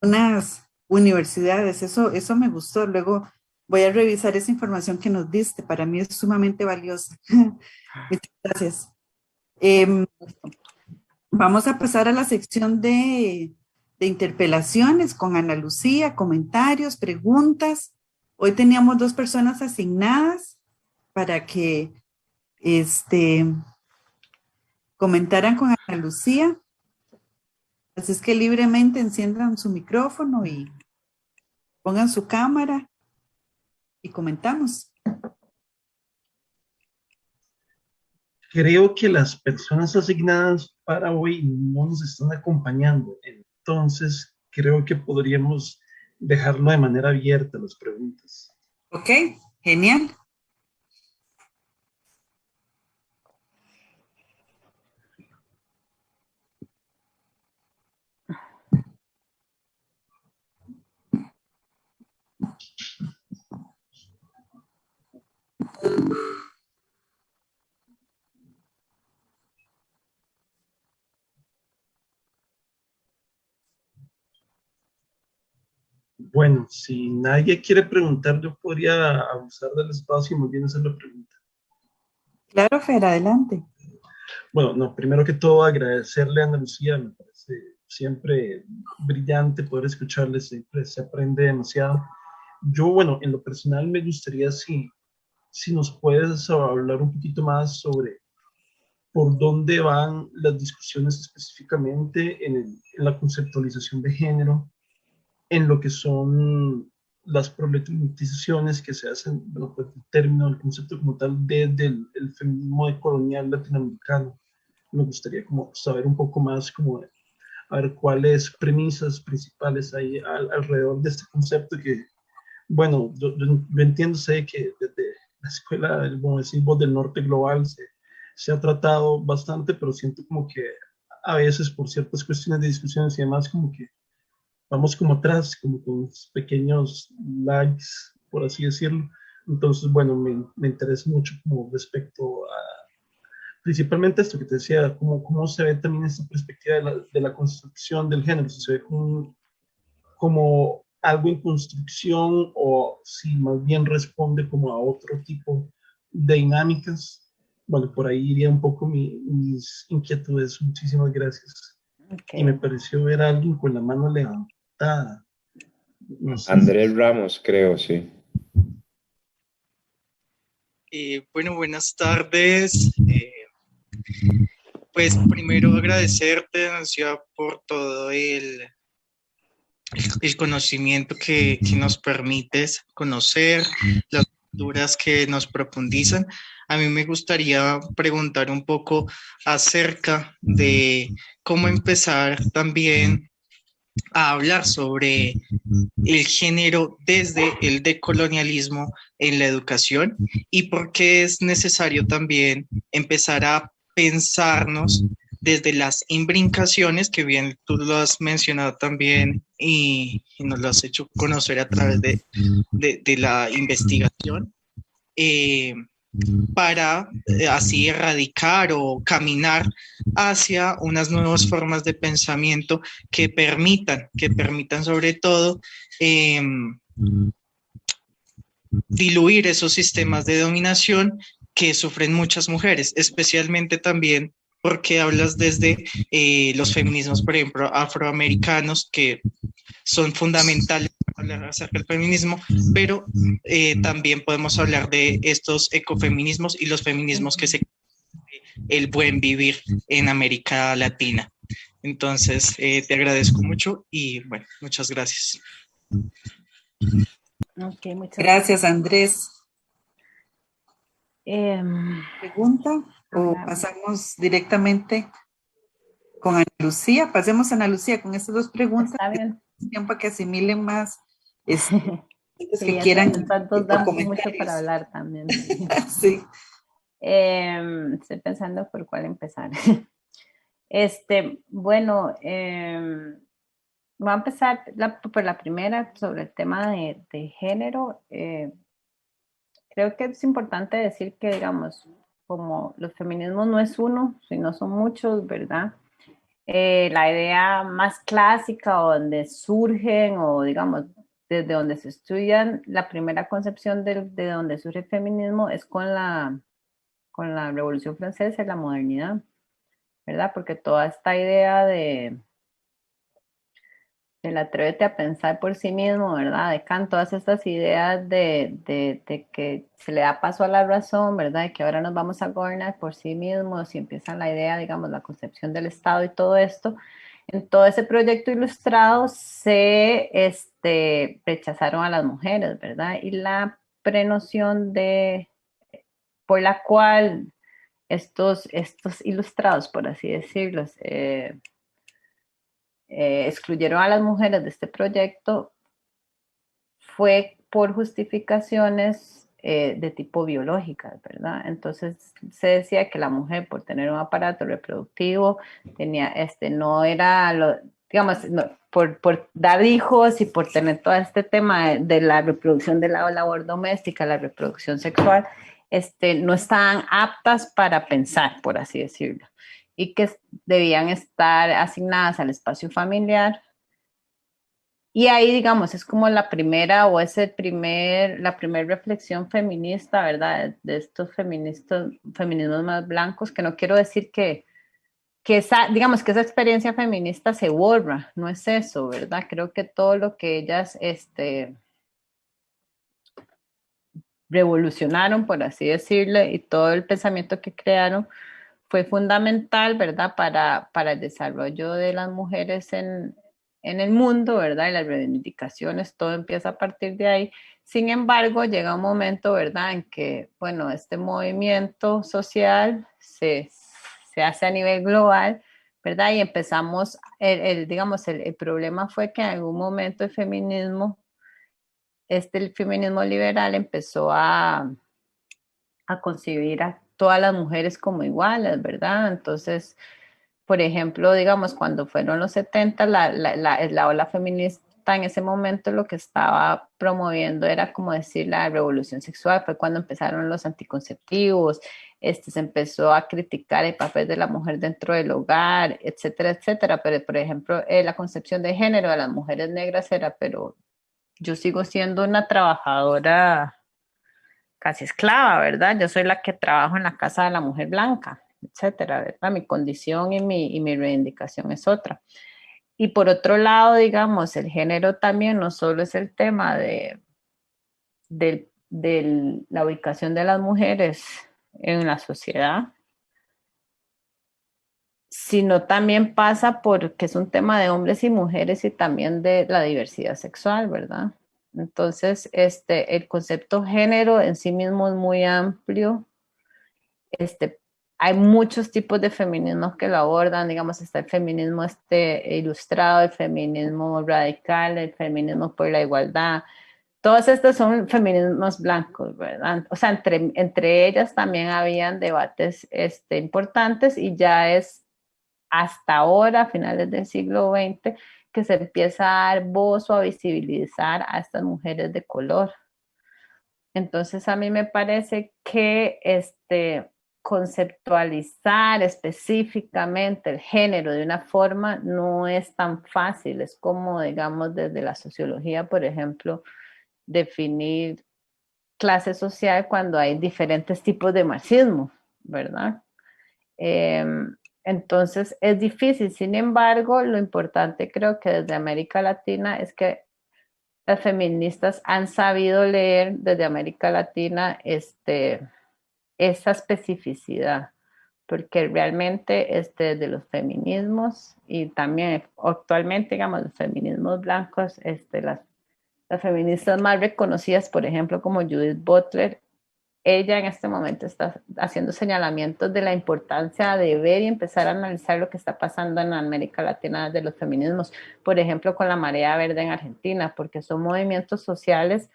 Speaker 1: unas universidades. Eso me gustó. Luego voy a revisar esa información que nos diste. Para mí es sumamente valiosa. Muchas gracias. Vamos a pasar a la sección de interpelaciones con Ana Lucía, comentarios, preguntas. Hoy teníamos 2 personas asignadas para que comentaran con Ana Lucía. Así es que libremente enciendan su micrófono y pongan su cámara y comentamos.
Speaker 3: Creo que las personas asignadas para hoy no nos están acompañando, entonces creo que podríamos dejarlo de manera abierta las preguntas.
Speaker 1: Ok, genial.
Speaker 3: Bueno, si nadie quiere preguntar, yo podría abusar del espacio y más bien hacer la pregunta.
Speaker 1: Claro, Fer, adelante.
Speaker 3: Bueno, no, primero que todo agradecerle a Ana Lucía, me parece siempre brillante poder escucharle, siempre se aprende demasiado. Yo, bueno, en lo personal me gustaría si nos puedes hablar un poquito más sobre por dónde van las discusiones específicamente en la conceptualización de género, en lo que son las problematizaciones que se hacen, bueno, pues, el término, el concepto como tal, desde el feminismo decolonial latinoamericano. Me gustaría como saber un poco más, como a ver cuáles premisas principales hay alrededor de este concepto que, bueno, yo entiendo, sé que desde la escuela, como decimos, del norte global se ha tratado bastante, pero siento como que a veces por ciertas cuestiones de discusiones y demás, como que vamos como atrás, como con pequeños lags, por así decirlo. Entonces, bueno, me interesa mucho como respecto a, principalmente esto que te decía, cómo se ve también esta perspectiva de la construcción del género, si se ve como algo en construcción o si más bien responde como a otro tipo de dinámicas. Bueno, por ahí iría un poco mis inquietudes. Muchísimas gracias. Okay. Y me pareció ver a alguien con la mano levantada.
Speaker 4: No sé. Andrés Ramos, creo, sí.
Speaker 5: Bueno, buenas tardes. Pues primero agradecerte, Anuncia, por todo el el conocimiento que nos permites conocer, las culturas que nos profundizan. A mí me gustaría preguntar un poco acerca de cómo empezar también a hablar sobre el género desde el decolonialismo en la educación y por qué es necesario también empezar a pensarnos desde las imbricaciones, que bien tú lo has mencionado también y nos lo has hecho conocer a través de la investigación, eh, para así erradicar o caminar hacia unas nuevas formas de pensamiento que permitan sobre todo eh, diluir esos sistemas de dominación que sufren muchas mujeres, especialmente también porque hablas desde los feminismos, por ejemplo, afroamericanos, que son fundamentales para hablar acerca del feminismo, pero también podemos hablar de estos ecofeminismos y los feminismos que se el buen vivir en América Latina. Entonces, te agradezco mucho y bueno, muchas gracias.
Speaker 2: Okay, muchas
Speaker 1: Gracias, Andrés.
Speaker 2: gracias.
Speaker 1: ¿Pregunta o pasamos directamente con Ana Lucía? Pasemos a Ana Lucía con estas dos preguntas.
Speaker 2: Está bien.
Speaker 1: Tiempo que asimilen más, que
Speaker 2: Sí,
Speaker 1: quieran
Speaker 2: estas dos dan mucho
Speaker 1: comentarios.
Speaker 2: para hablar también.
Speaker 1: Sí.
Speaker 2: Estoy pensando por cuál empezar. Bueno, voy a empezar por la primera sobre el tema de género. Creo que es importante decir que, digamos, como los feminismos no es uno, sino son muchos, ¿verdad? La idea más clásica o donde surgen o digamos desde donde se estudian, la primera concepción de donde surge el feminismo es con la Revolución Francesa y la modernidad, ¿verdad? Porque toda esta idea del atrévete a pensar por sí mismo, ¿verdad? De Kant, todas estas ideas de que se le da paso a la razón, ¿verdad? De que ahora nos vamos a gobernar por sí mismos y empieza la idea, digamos, la concepción del Estado y todo esto. En todo ese proyecto ilustrado se rechazaron a las mujeres, ¿verdad? Y la prenoción por la cual estos ilustrados, por así decirlo, excluyeron a las mujeres de este proyecto fue por justificaciones de tipo biológicas, ¿verdad? Entonces se decía que la mujer por tener un aparato reproductivo tenía, no era, digamos, no, por dar hijos y por tener todo este tema de la reproducción de la labor doméstica, la reproducción sexual, no estaban aptas para pensar, por así decirlo, y que debían estar asignadas al espacio familiar. Y ahí, digamos, es como la primera o es la primera reflexión feminista, ¿verdad? De estos feminismos más blancos, que no quiero decir digamos, que esa experiencia feminista se borra, no es eso, ¿verdad? Creo que todo lo que ellas, revolucionaron, por así decirlo, y todo el pensamiento que crearon fue fundamental, ¿verdad? Para el desarrollo de las mujeres en el mundo, ¿verdad? Y las reivindicaciones, todo empieza a partir de ahí. Sin embargo, llega un momento, ¿verdad?, en que, bueno, este movimiento social se hace a nivel global, ¿verdad? Y empezamos, digamos, el problema fue que en algún momento el feminismo liberal empezó a concebir a todas las mujeres como iguales, ¿verdad? Entonces, por ejemplo, digamos, cuando fueron los 70, la ola feminista en ese momento lo que estaba promoviendo era como decir la revolución sexual, fue cuando empezaron los anticonceptivos, se empezó a criticar el papel de la mujer dentro del hogar, etcétera, etcétera, pero por ejemplo, la concepción de género de las mujeres negras era, pero yo sigo siendo una trabajadora casi esclava, ¿verdad? Yo soy la que trabajo en la casa de la mujer blanca, etcétera, ¿verdad? Mi condición y mi reivindicación es otra. Y por otro lado, digamos, el género también no solo es el tema de la ubicación de las mujeres en la sociedad, sino también pasa porque es un tema de hombres y mujeres y también de la diversidad sexual, ¿verdad? Entonces, el concepto género en sí mismo es muy amplio. Hay muchos tipos de feminismos que lo abordan, digamos, está el feminismo ilustrado, el feminismo radical, el feminismo por la igualdad. Todos estos son feminismos blancos, ¿verdad? O sea, entre ellas también habían debates importantes y ya es hasta ahora, a finales del siglo XX, que se empieza a dar voz o a visibilizar a estas mujeres de color. Entonces, a mí me parece que conceptualizar específicamente el género de una forma no es tan fácil. Es como, digamos, desde la sociología, por ejemplo, definir clase social cuando hay diferentes tipos de marxismo, ¿verdad? Entonces es difícil. Sin embargo, lo importante creo que desde América Latina es que las feministas han sabido leer desde América Latina esa especificidad, porque realmente de los feminismos y también actualmente, digamos, los feminismos blancos, las feministas más reconocidas, por ejemplo, como Judith Butler, ella en este momento está haciendo señalamientos de la importancia de ver y empezar a analizar lo que está pasando en América Latina de los feminismos, por ejemplo, con la Marea Verde en Argentina, porque son movimientos sociales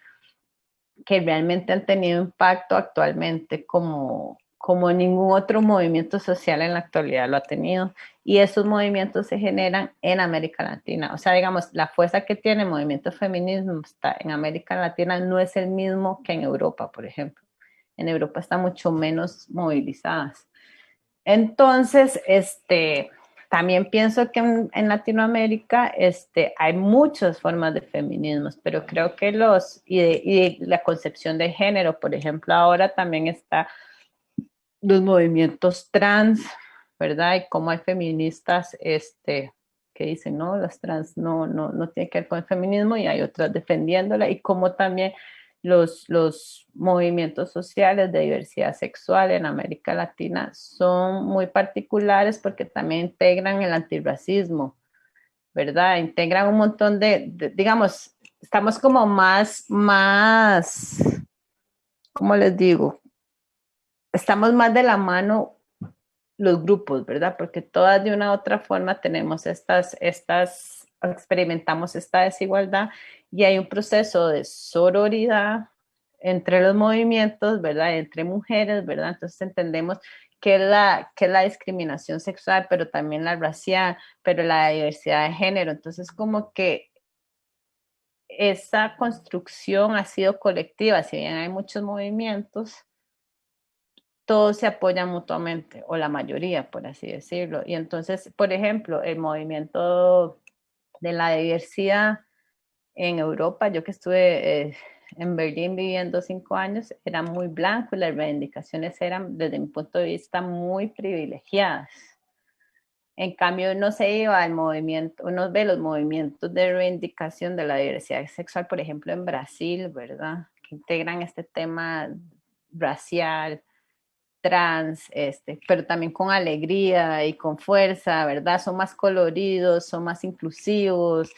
Speaker 2: que realmente han tenido impacto actualmente como ningún otro movimiento social en la actualidad lo ha tenido. Y esos movimientos se generan en América Latina. O sea, digamos, la fuerza que tiene el movimiento feminismo en América Latina no es el mismo que en Europa, por ejemplo. En Europa están mucho menos movilizadas. Entonces, también pienso que en Latinoamérica hay muchas formas de feminismos, pero creo que y la concepción de género, por ejemplo, ahora también está los movimientos trans, ¿verdad? Y cómo hay feministas que dicen, no, las trans no tienen que ver con el feminismo y hay otras defendiéndola y cómo también los movimientos sociales de diversidad sexual en América Latina son muy particulares porque también integran el antirracismo, ¿verdad? Integran un montón digamos, estamos como más, ¿cómo les digo? Estamos más de la mano los grupos, ¿verdad? Porque todas de una u otra forma tenemos experimentamos esta desigualdad y hay un proceso de sororidad entre los movimientos, ¿verdad? Entre mujeres, ¿verdad? Entonces entendemos que es la discriminación sexual, pero también la racial, pero la diversidad de género. Entonces como que esa construcción ha sido colectiva, si bien hay muchos movimientos, todos se apoyan mutuamente, o la mayoría, por así decirlo. Y entonces, por ejemplo, el movimiento de la diversidad en Europa, yo que estuve en Berlín viviendo 5 años, era muy blanco y las reivindicaciones eran, desde mi punto de vista, muy privilegiadas. En cambio, uno se iba al movimiento, uno ve los movimientos de reivindicación de la diversidad sexual, por ejemplo, en Brasil, ¿verdad? Que integran este tema racial, trans, pero también con alegría y con fuerza, ¿verdad? Son más coloridos, son más inclusivos,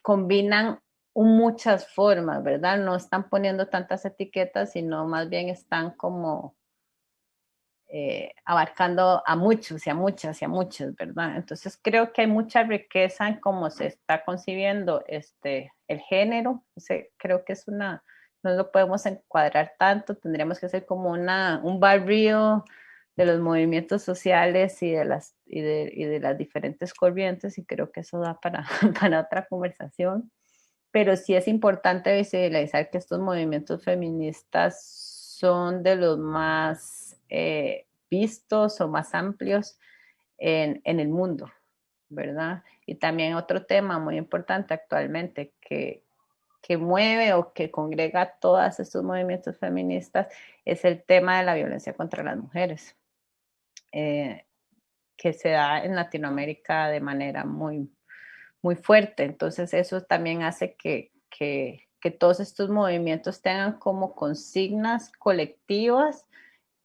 Speaker 2: combinan muchas formas, ¿verdad? No están poniendo tantas etiquetas, sino más bien están como abarcando a muchos y a muchas y a muchas, ¿verdad? Entonces creo que hay mucha riqueza en cómo se está concibiendo el género. Creo que no lo podemos encuadrar tanto, tendríamos que hacer como un barrio de los movimientos sociales y de las diferentes corrientes, y creo que eso da para otra conversación. Pero sí es importante visibilizar que estos movimientos feministas son de los más vistos o más amplios en el mundo, ¿verdad? Y también otro tema muy importante actualmente que mueve o que congrega todos estos movimientos feministas es el tema de la violencia contra las mujeres, que se da en Latinoamérica de manera muy, muy fuerte. Entonces eso también hace que todos estos movimientos tengan como consignas colectivas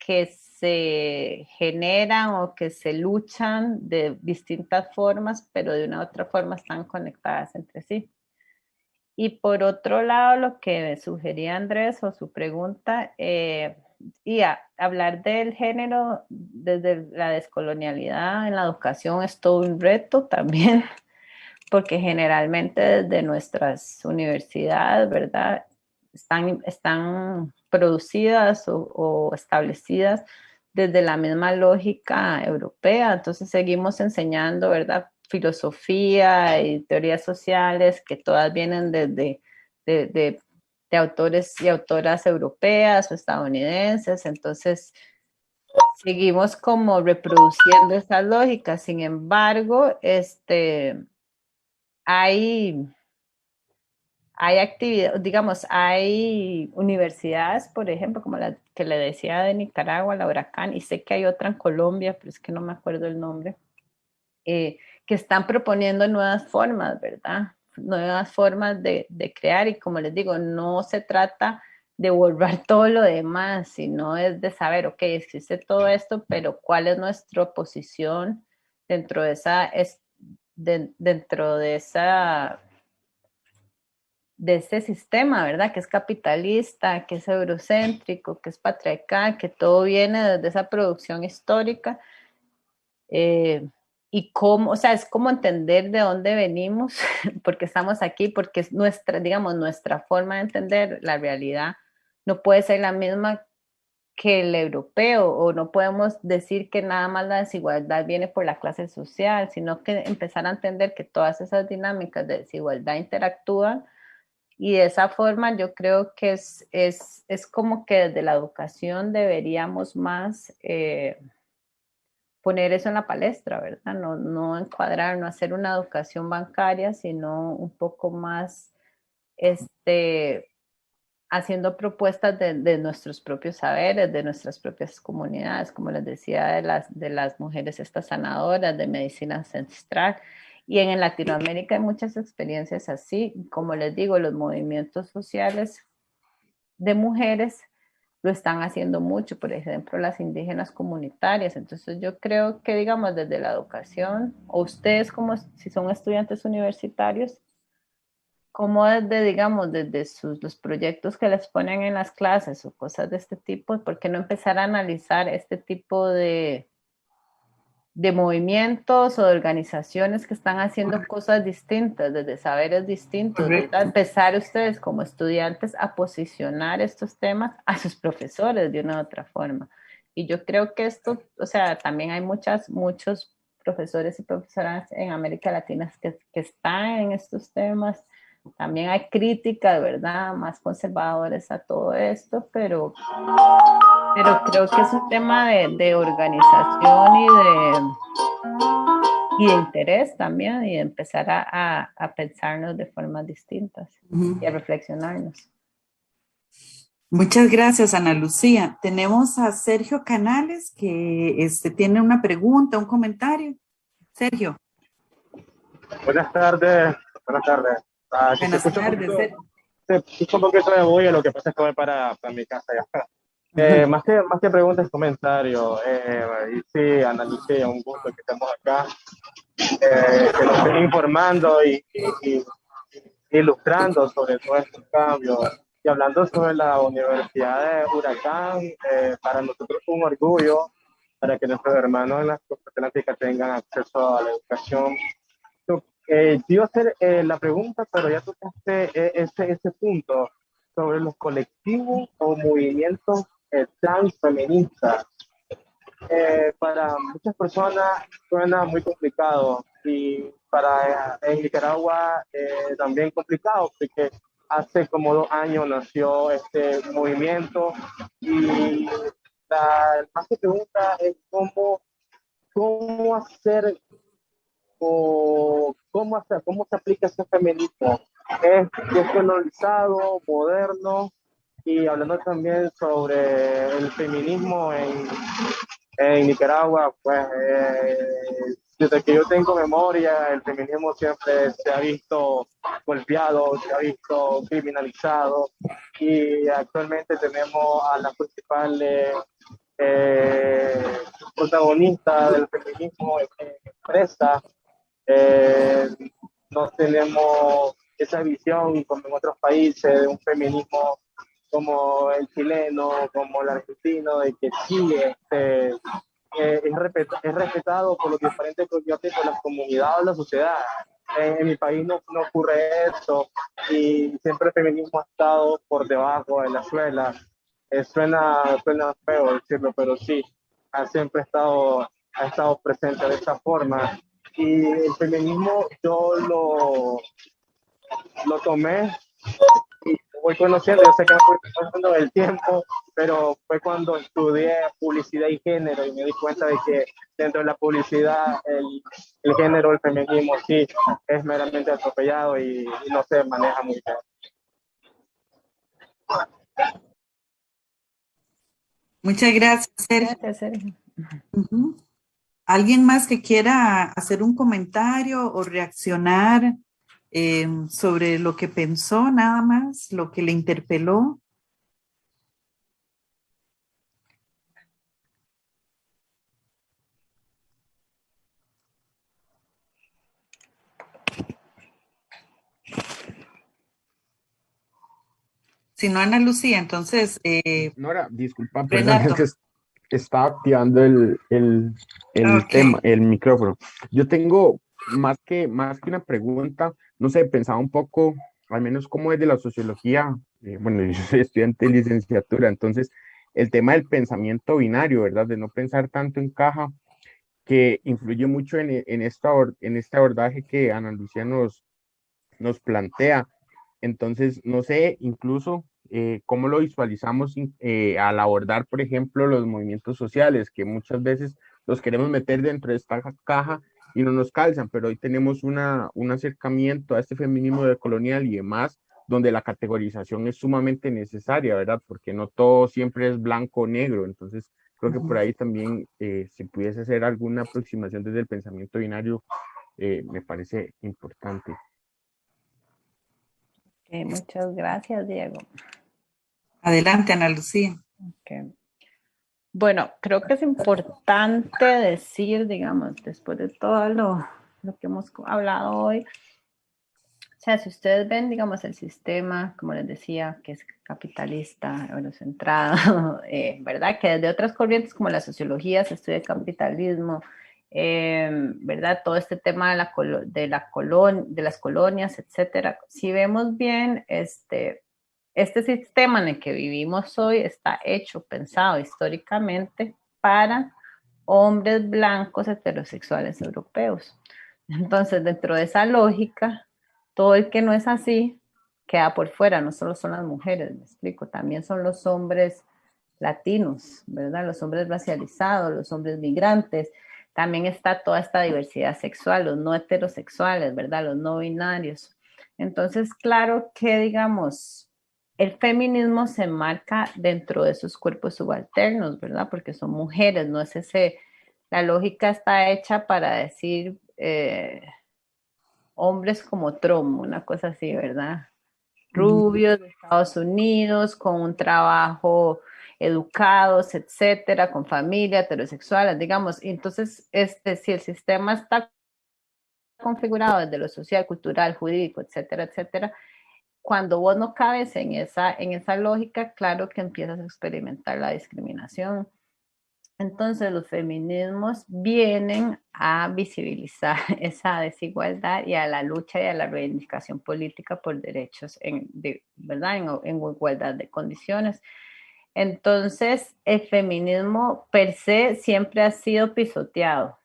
Speaker 2: que se generan o que se luchan de distintas formas, pero de una u otra forma están conectadas entre sí. Y por otro lado, lo que sugería Andrés o su pregunta, hablar del género desde la descolonialidad en la educación es todo un reto también, porque generalmente desde nuestras universidades, ¿verdad? Están producidas o establecidas desde la misma lógica europea, entonces seguimos enseñando, ¿verdad? Filosofía y teorías sociales que todas vienen de autores y autoras europeas o estadounidenses, entonces seguimos como reproduciendo esas lógicas. Sin embargo, hay actividades, digamos, hay universidades, por ejemplo, como la que le decía de Nicaragua, la Huracán, y sé que hay otra en Colombia, pero es que no me acuerdo el nombre, que están proponiendo nuevas formas, ¿verdad? Nuevas formas de crear, y como les digo, no se trata de borrar todo lo demás, sino es de saber, ok, existe todo esto, pero cuál es nuestra posición dentro de de ese sistema, ¿verdad? Que es capitalista, que es eurocéntrico, que es patriarcal, que todo viene desde esa producción histórica. Y cómo, o sea, es como entender de dónde venimos, porque estamos aquí, porque es nuestra, digamos, nuestra forma de entender la realidad no puede ser la misma que el europeo, o no podemos decir que nada más la desigualdad viene por la clase social, sino que empezar a entender que todas esas dinámicas de desigualdad interactúan. Y de esa forma yo creo que es como que desde la educación deberíamos más poner eso en la palestra, ¿verdad? No encuadrar, no hacer una educación bancaria, sino un poco más haciendo propuestas de nuestros propios saberes, de nuestras propias comunidades, como les decía, de las mujeres estas sanadoras, de medicina ancestral. Y en Latinoamérica hay muchas experiencias así. Como les digo, los movimientos sociales de mujeres lo están haciendo mucho, por ejemplo, las indígenas comunitarias. Entonces yo creo que, digamos, desde la educación, o ustedes como si son estudiantes universitarios, como desde, digamos, desde los proyectos que les ponen en las clases o cosas de este tipo, ¿por qué no empezar a analizar este tipo de movimientos o de organizaciones que están haciendo cosas distintas, desde saberes distintos, ¿verdad? Empezar ustedes como estudiantes a posicionar estos temas a sus profesores de una u otra forma? Y yo creo que esto, o sea, también hay muchos profesores y profesoras en América Latina que están en estos temas. También hay críticas, ¿verdad?, más conservadores a todo esto, pero creo que es un tema de organización y de interés también, y de empezar a pensarnos de formas distintas y a reflexionarnos.
Speaker 1: Muchas gracias, Ana Lucía. Tenemos a Sergio Canales que tiene una pregunta, un comentario. Sergio.
Speaker 6: Buenas tardes.
Speaker 1: Buenas tardes.
Speaker 6: Se escucha un poquito de bulla, lo que pasa es que voy para mi casa ya. Más que preguntas, comentarios. Y sí, Ana Lucía, un gusto que estemos acá, que nos estén informando y ilustrando sobre todos estos cambios. Y hablando sobre la Universidad de Huracán, para nosotros es un orgullo para que nuestros hermanos en la costa atlántica tengan acceso a la educación. Te iba a hacer la pregunta, pero ya tocaste ese punto sobre los colectivos o movimientos transfeministas. Para muchas personas suena muy complicado, y para en Nicaragua también complicado, porque hace como 2 años nació este movimiento, y la más que pregunta es cómo hacer o cómo se aplica ese feminismo. Es descolonizado, moderno, y hablando también sobre el feminismo en Nicaragua, pues desde que yo tengo memoria, el feminismo siempre se ha visto golpeado, se ha visto criminalizado, y actualmente tenemos a las principales protagonista del feminismo expresa. Eh, no tenemos esa visión como en otros países de un feminismo como el chileno, como el argentino, de que sí es respetado por los diferentes proyectos de la comunidad o la sociedad. En mi país no ocurre eso y siempre el feminismo ha estado por debajo de la suela. Suena feo decirlo, pero sí, ha estado presente de esa forma. Y el feminismo yo lo tomé y voy conociendo, yo sé que me fui pasando el tiempo, pero fue cuando estudié publicidad y género y me di cuenta de que dentro de la publicidad el género, el feminismo sí es meramente atropellado y no se maneja muy bien.
Speaker 1: Muchas gracias, Sergio.
Speaker 2: Gracias, Sergio.
Speaker 1: Ujú. ¿Alguien más que quiera hacer un comentario o reaccionar sobre lo que pensó nada más, lo que le interpeló? Si no, Ana Lucía, entonces,
Speaker 7: Nora, disculpa, perdón, es
Speaker 1: Renato.
Speaker 7: que estaba activando el
Speaker 1: Ok.
Speaker 7: tema, el micrófono. Yo tengo más que una pregunta, no sé, pensaba un poco, al menos como es de la sociología, bueno, yo soy estudiante de licenciatura, entonces el tema del pensamiento binario, ¿verdad? De no pensar tanto en caja, que influye mucho en este abordaje que Ana Lucía nos plantea. Entonces, no sé, incluso cómo lo visualizamos al abordar, por ejemplo, los movimientos sociales, que muchas veces los queremos meter dentro de esta caja y no nos calzan, pero hoy tenemos un acercamiento a este feminismo decolonial y demás, donde la categorización es sumamente necesaria, ¿verdad? Porque no todo siempre es blanco o negro, entonces creo que por ahí también si pudiese hacer alguna aproximación desde el pensamiento binario, me parece importante.
Speaker 2: Okay, muchas gracias, Diego.
Speaker 1: Adelante, Ana Lucía.
Speaker 2: Okay. Bueno, creo que es importante decir, digamos, después de todo lo que hemos hablado hoy, o sea, si ustedes ven, digamos, el sistema, como les decía, que es capitalista, eurocentrado, ¿verdad? Que desde otras corrientes como la sociología se estudia el capitalismo, ¿verdad? Todo este tema de las colonias, etcétera. Si vemos bien, este sistema en el que vivimos hoy está hecho, pensado históricamente para hombres blancos heterosexuales europeos. Entonces, dentro de esa lógica, todo el que no es así queda por fuera, no solo son las mujeres, me explico, también son los hombres latinos, ¿verdad? Los hombres racializados, los hombres migrantes, también está toda esta diversidad sexual, los no heterosexuales, ¿verdad? Los no binarios. Entonces, claro que, digamos, el feminismo se marca dentro de esos cuerpos subalternos, ¿verdad? Porque son mujeres, no es la lógica está hecha para decir hombres como Trump, una cosa así, ¿verdad? Rubios de Estados Unidos, con un trabajo, educados, etcétera, con familia, heterosexuales, digamos. Entonces, si el sistema está configurado desde lo social, cultural, jurídico, etcétera, etcétera, cuando vos no cabes en esa lógica, claro que empiezas a experimentar la discriminación. Entonces los feminismos vienen a visibilizar esa desigualdad y a la lucha y a la reivindicación política por derechos, ¿verdad? En igualdad de condiciones. Entonces el feminismo per se siempre ha sido pisoteado,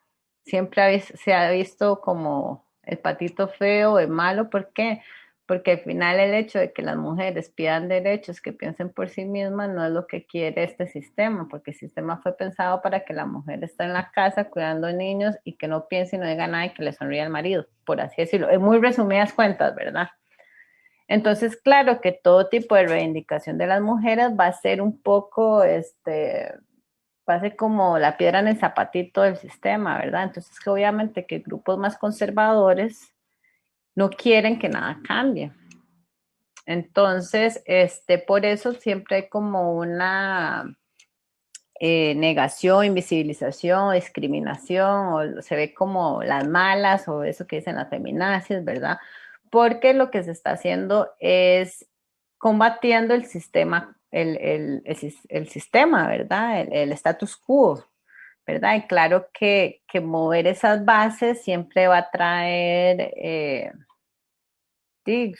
Speaker 2: siempre se ha visto como el patito feo, el malo. ¿Por qué? Porque al final el hecho de que las mujeres pidan derechos, que piensen por sí mismas, no es lo que quiere este sistema, porque el sistema fue pensado para que la mujer esté en la casa cuidando niños y que no piense y no diga nada y que le sonríe al marido, por así decirlo. En muy resumidas cuentas, ¿verdad? Entonces, claro que todo tipo de reivindicación de las mujeres va a ser un poco, va a ser como la piedra en el zapatito del sistema, ¿verdad? Entonces, que obviamente que grupos más conservadores no quieren que nada cambie. Entonces, por eso siempre hay como una negación, invisibilización, discriminación, o se ve como las malas, o eso que dicen las feminazis, ¿verdad? Porque lo que se está haciendo es combatiendo el sistema, el sistema, ¿verdad? El status quo, ¿verdad? Y claro que mover esas bases siempre va a traer, sí,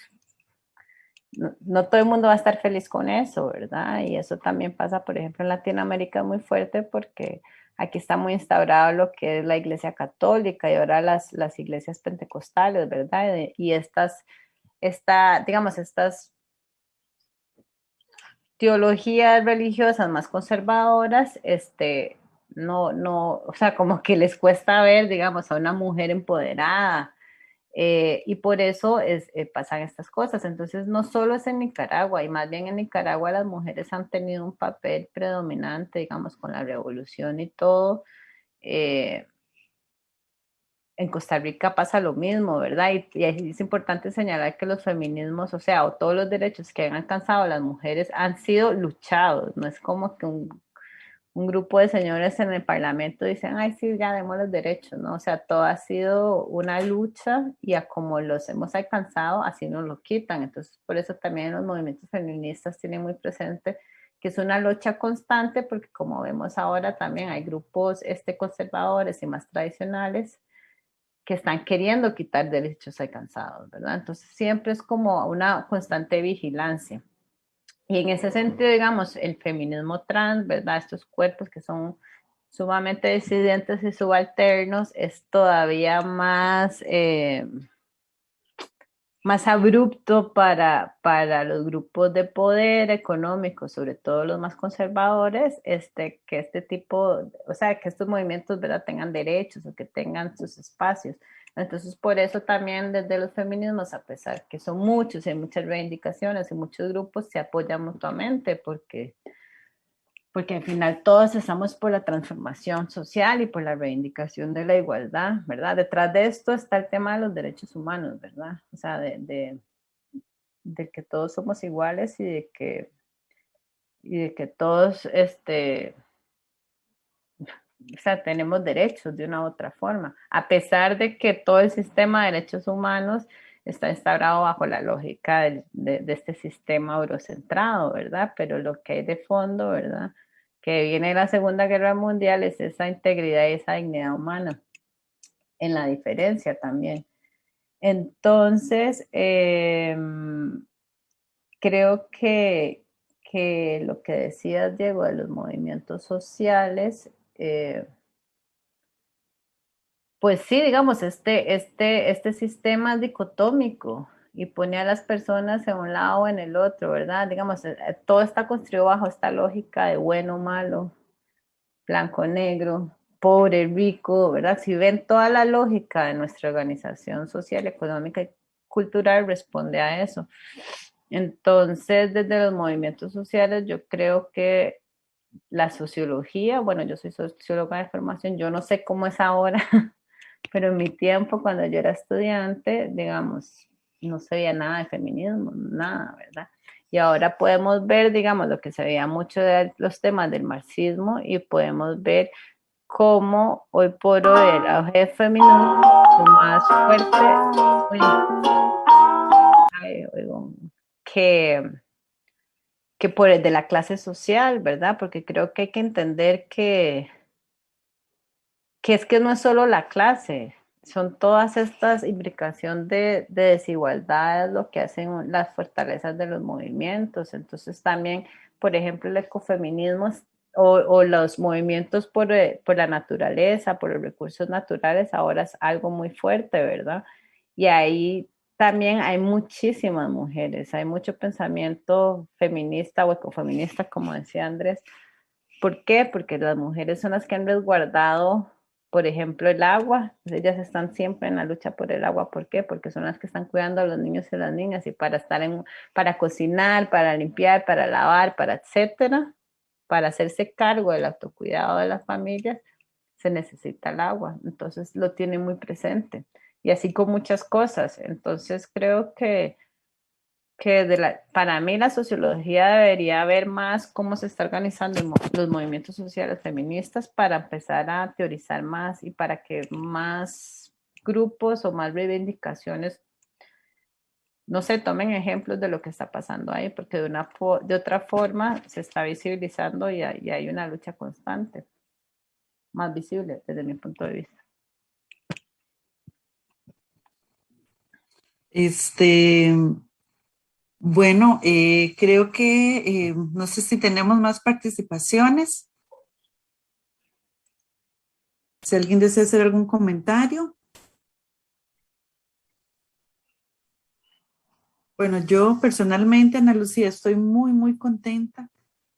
Speaker 2: no todo el mundo va a estar feliz con eso, ¿verdad? Y eso también pasa, por ejemplo, en Latinoamérica muy fuerte porque aquí está muy instaurado lo que es la Iglesia Católica y ahora las iglesias pentecostales, ¿verdad? Y digamos, estas teologías religiosas más conservadoras, o sea, como que les cuesta ver, digamos, a una mujer empoderada, y por eso pasan estas cosas. Entonces, no solo es en Nicaragua, y más bien en Nicaragua las mujeres han tenido un papel predominante, digamos, con la revolución y todo. En Costa Rica pasa lo mismo, ¿verdad? Y es importante señalar que los feminismos, o sea, o todos los derechos que han alcanzado las mujeres han sido luchados. No es como que un grupo de señores en el Parlamento dicen, ay, sí, ya demos los derechos, ¿no? O sea, todo ha sido una lucha y a como los hemos alcanzado, así nos lo quitan. Entonces, por eso también los movimientos feministas tienen muy presente que es una lucha constante, porque como vemos ahora también hay grupos conservadores y más tradicionales que están queriendo quitar derechos alcanzados, ¿verdad? Entonces, siempre es como una constante vigilancia. Y en ese sentido, digamos, el feminismo trans, ¿verdad? Estos cuerpos que son sumamente disidentes y subalternos, es todavía más abrupto para los grupos de poder económico, sobre todo los más conservadores, que este tipo, o sea, que estos movimientos, ¿verdad?, tengan derechos o que tengan sus espacios. Entonces, por eso también desde los feminismos, a pesar que son muchos y hay muchas reivindicaciones y muchos grupos, se apoyan mutuamente porque al final todos estamos por la transformación social y por la reivindicación de la igualdad, ¿verdad? Detrás de esto está el tema de los derechos humanos, ¿verdad? O sea, de que todos somos iguales y de que todos, o sea, tenemos derechos de una u otra forma, a pesar de que todo el sistema de derechos humanos está instaurado bajo la lógica de este sistema eurocentrado, ¿verdad? Pero lo que hay de fondo, ¿verdad?, que viene de la Segunda Guerra Mundial, es esa integridad y esa dignidad humana, en la diferencia también. Entonces, creo que lo que decías, Diego, de los movimientos sociales, pues sí, digamos, este sistema es dicotómico y pone a las personas en un lado o en el otro, ¿verdad? Digamos, todo está construido bajo esta lógica de bueno, malo, blanco, negro, pobre, rico, ¿verdad? Si ven toda la lógica de nuestra organización social, económica y cultural, responde a eso. Entonces, desde los movimientos sociales, yo creo que la sociología, bueno, yo soy socióloga de formación, yo no sé cómo es ahora, pero en mi tiempo, cuando yo era estudiante, digamos, no se veía nada de feminismo, nada, ¿verdad? Y ahora podemos ver, digamos, lo que se veía mucho de los temas del marxismo y podemos ver cómo hoy por hoy el auge del feminismo es más fuerte que por el de la clase social, ¿verdad? Porque creo que hay que entender que es que no es solo la clase, son todas estas implicaciones de desigualdades lo que hacen las fortalezas de los movimientos. Entonces también, por ejemplo, el ecofeminismo o los movimientos por la naturaleza, por los recursos naturales, ahora es algo muy fuerte, ¿verdad? Y ahí también hay muchísimas mujeres, hay mucho pensamiento feminista o ecofeminista, como decía Andrés. ¿Por qué? Porque las mujeres son las que han resguardado, por ejemplo, el agua. Ellas están siempre en la lucha por el agua. ¿Por qué? Porque son las que están cuidando a los niños y las niñas, y para cocinar, para limpiar, para lavar, para etcétera, para hacerse cargo del autocuidado de las familias, se necesita el agua. Entonces lo tiene muy presente. Y así con muchas cosas. Entonces creo que que para mí la sociología debería ver más cómo se está organizando los movimientos sociales feministas para empezar a teorizar más y para que más grupos o más reivindicaciones, no sé, tomen ejemplos de lo que está pasando ahí, porque de otra forma se está visibilizando y hay una lucha constante, más visible desde mi punto de vista.
Speaker 1: Bueno, creo que no sé si tenemos más participaciones. Si alguien desea hacer algún comentario. Bueno, yo personalmente, Ana Lucía, estoy muy, muy contenta.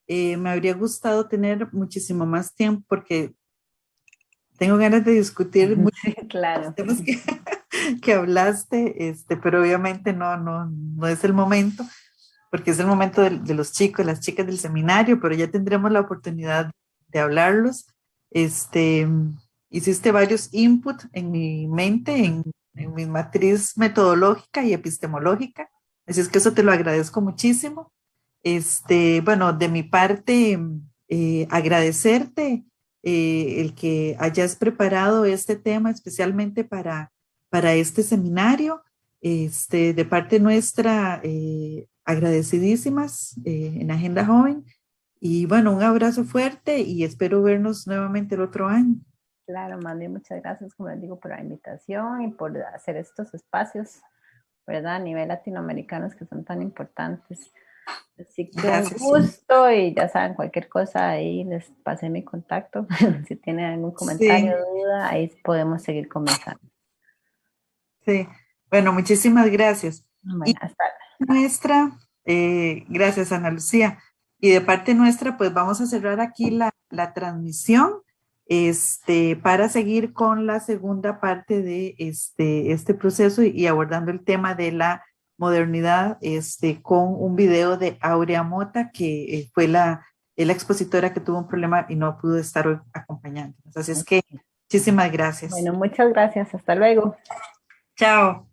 Speaker 1: Me habría gustado tener muchísimo más tiempo porque tengo ganas de discutir muchos
Speaker 2: Claro.
Speaker 1: temas que hablaste, pero obviamente no es el momento, porque es el momento de los chicos, las chicas del seminario, pero ya tendremos la oportunidad de hablarlos. Hiciste varios inputs en mi mente, en mi matriz metodológica y epistemológica, así es que eso te lo agradezco muchísimo. Bueno, de mi parte, agradecerte el que hayas preparado este tema especialmente para este seminario. De parte nuestra, agradecidísimas en Agenda Joven. Y bueno, un abrazo fuerte y espero vernos nuevamente el otro año.
Speaker 2: Claro, Mandy, muchas gracias, como les digo, por la invitación y por hacer estos espacios, ¿verdad? A nivel latinoamericanos que son tan importantes. Así que
Speaker 1: Gracias.
Speaker 2: un gusto y ya saben, cualquier cosa ahí les pasé mi contacto. Si tienen algún comentario, duda, ahí podemos seguir conversando.
Speaker 1: Sí, bueno, muchísimas gracias.
Speaker 2: Bueno,
Speaker 1: y
Speaker 2: hasta
Speaker 1: nuestra, gracias Ana Lucía. Y de parte nuestra, pues vamos a cerrar aquí la transmisión para seguir con la segunda parte de este proceso y abordando el tema de la modernidad con un video de Aurea Mota, que fue la expositora que tuvo un problema y no pudo estar hoy acompañándonos. Así es que muchísimas gracias.
Speaker 2: Bueno, muchas gracias. Hasta luego.
Speaker 1: Chao.